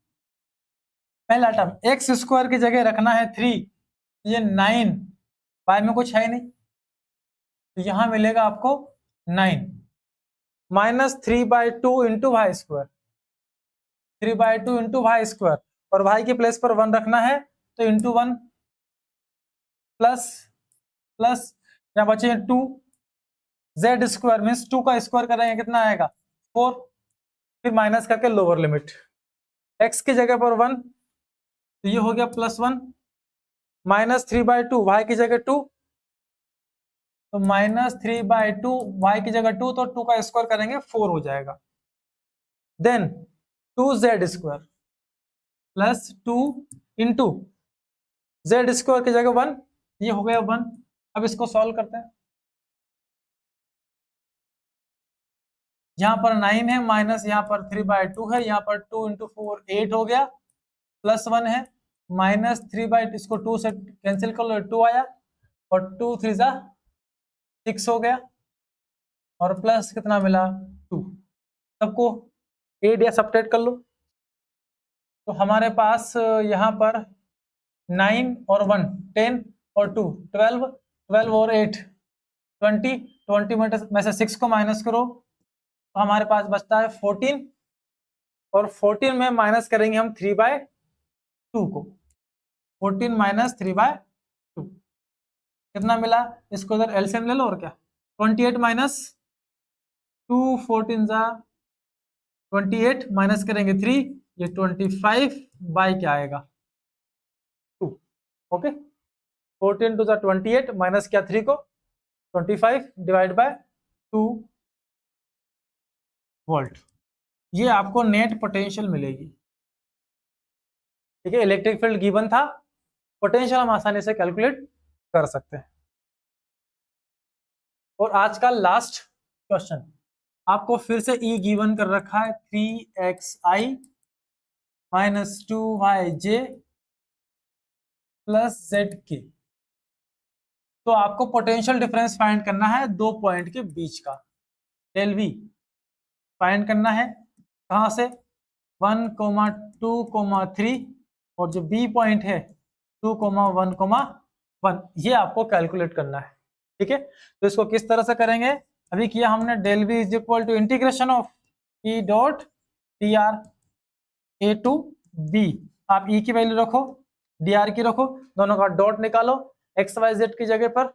पहला टर्म x² की जगह रखना है 3, ये 9, बाय में कुछ है नहीं, तो यहां मिलेगा आपको 9, -3/2 into y square, 3/2 into y square, और वाई के प्लेस पर 1 रखना है, तो इंटू 1 प्लस प्लस यहाँ बचे 2, z² मीन्स 2 का स्क्वायर करेंगे कितना आएगा 4, फिर माइनस करके लोअर लिमिट, x की जगह पर 1, तो ये हो गया +1, -3/2 y की जगह 2, तो -3/2 y की जगह 2, तो 2 का स्क्वायर करेंगे 4 हो जाएगा। Then 2z² plus 2 into z² की जगह 1, ये हो गया 1। अब इसको सॉल्व करते हैं। यहाँ पर 9 है, माइनस यहाँ पर 3/2 है, यहाँ पर 2 इंटू 4 8 हो गया, +1 है, -3/2, इसको 2 से कैंसिल कर लो, 2 आया, और 2 3 जा 6 हो गया, और प्लस कितना मिला 2। सबको एड या सब्ट्रैक्ट कर लो। तो हमारे पास यहाँ पर 9 और 1 10 और 2 12, 12 और 8 20, 20 में से 6 को माइनस करो, तो हमारे पास बचता है 14, और 14 में माइनस करेंगे हम 3/2 को, 14 माइनस 3/2 कितना मिला, इसको इधर एलसीएम ले लो, और क्या 28 माइनस 2 14 जा 28, माइनस करेंगे 3, ये 25 बाई क्या आएगा 2। ओके, 14 टू जा 28, माइनस किया 3 को, 25 डिवाइड बाय 2 वोल्ट। ये आपको नेट पोटेंशियल मिलेगी। ठीक है, इलेक्ट्रिक फील्ड गिवन था, पोटेंशियल हम आसानी से कैलकुलेट कर सकते हैं। और आज का लास्ट क्वेश्चन, आपको फिर से ई गिवन कर रखा है 3xi minus 2yj plus zk। तो आपको पोटेंशियल डिफरेंस फाइंड करना है दो पॉइंट के बीच का, डेल वी फाइंड करना है। कहां से 1, 2, 3, और जो बी पॉइंट है 2, 1, 1, ये आपको कैलकुलेट करना है। ठीक है, तो इसको किस तरह से करेंगे, अभी किया हमने del we is equal to integration of E dot D r A to B. आप ई की वैल्यू रखो, डी आर की रखो, दोनों का डॉट निकालो एक्स वाई जेड की जगह पर।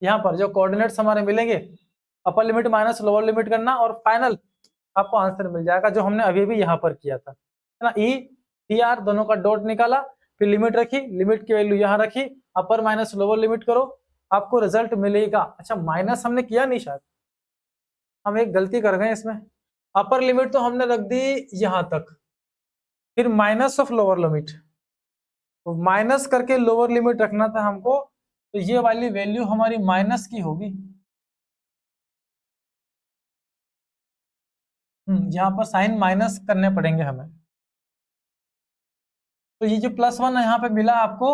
यहाँ पर जो कोऑर्डिनेट्स हमारे मिलेंगे, अपर लिमिट माइनस लोअर लिमिट करना, और फाइनल आपको आंसर मिल जाएगा जो हमने अभी भी यहाँ पर किया था, है ना। ई डी आर दोनों का डॉट निकाला, फिर लिमिट रखी, लिमिट की वैल्यू यहाँ रखी, अपर माइनस लोअर लिमिट करो, आपको रिजल्ट मिलेगा। अच्छा, माइनस हमने किया नहीं शायद, हम एक गलती कर गए इसमें, अपर लिमिट तो हमने रख दी यहां तक, फिर माइनस ऑफ लोअर लिमिट, तो माइनस करके लोअर लिमिट रखना था हमको, तो ये वाली वैल्यू हमारी माइनस की होगी। यहाँ पर साइन माइनस करने पड़ेंगे हमें। तो ये जो +1 यहाँ पे मिला आपको,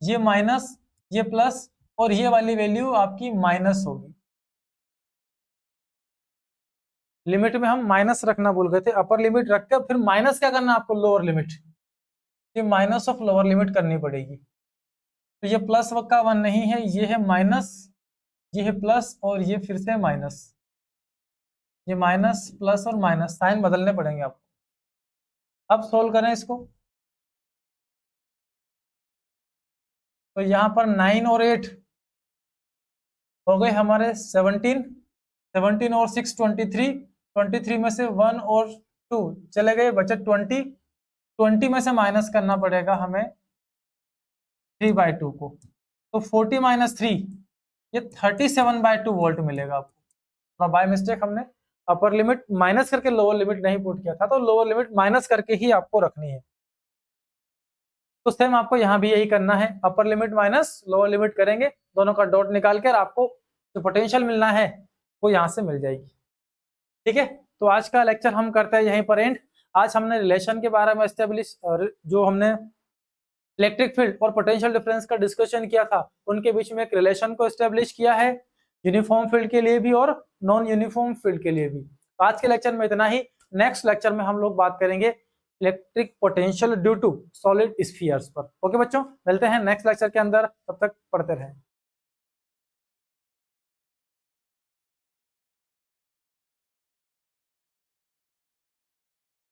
ये माइनस, ये प्लस, और ये वाली वैल्यू आपकी माइनस होगी। लिमिट में हम माइनस रखना भूल गए थे, अपर लिमिट रख कर फिर माइनस क्या करना आपको, लोअर लिमिट, ये माइनस ऑफ लोअर लिमिट करनी पड़ेगी। तो ये प्लस का 1 नहीं है, ये है माइनस, ये है प्लस, और ये फिर से माइनस, ये माइनस प्लस और माइनस, साइन बदलने पड़ेंगे आपको। अब सोल्व करें इसको, तो यहाँ पर 9 और 8 हो गए हमारे 17, 17 और 6 23, 23 में से 1 और 2 चले गए, बचे 20, 20 में से माइनस करना पड़ेगा हमें 3/2 को, तो 40 - 3, ये 37/2 वोल्ट मिलेगा आपको। बाय मिस्टेक हमने अपर लिमिट माइनस करके लोअर लिमिट नहीं पुट किया था, तो लोअर लिमिट माइनस करके ही आपको रखनी है। तो सेम आपको यहाँ भी यही करना है, अपर लिमिट माइनस लोअर लिमिट करेंगे, दोनों का डॉट निकाल कर आपको जो पोटेंशियल मिलना है वो यहाँ से मिल जाएगी। ठीक है, तो आज का लेक्चर हम करते हैं यहीं पर एंड। आज हमने रिलेशन के बारे में एस्टेब्लिश, जो हमने इलेक्ट्रिक फील्ड और पोटेंशियल डिफरेंस का डिस्कशन किया था, उनके बीच में एक रिलेशन को एस्टेब्लिश किया है, यूनिफॉर्म फील्ड के लिए भी और नॉन यूनिफॉर्म फील्ड के लिए भी। आज के लेक्चर में इतना ही। नेक्स्ट लेक्चर में हम लोग बात करेंगे electric potential due to solid spheres पर। ओके बच्चों, मिलते हैं नेक्स्ट लेक्चर के अंदर, तब तक पढ़ते रहें।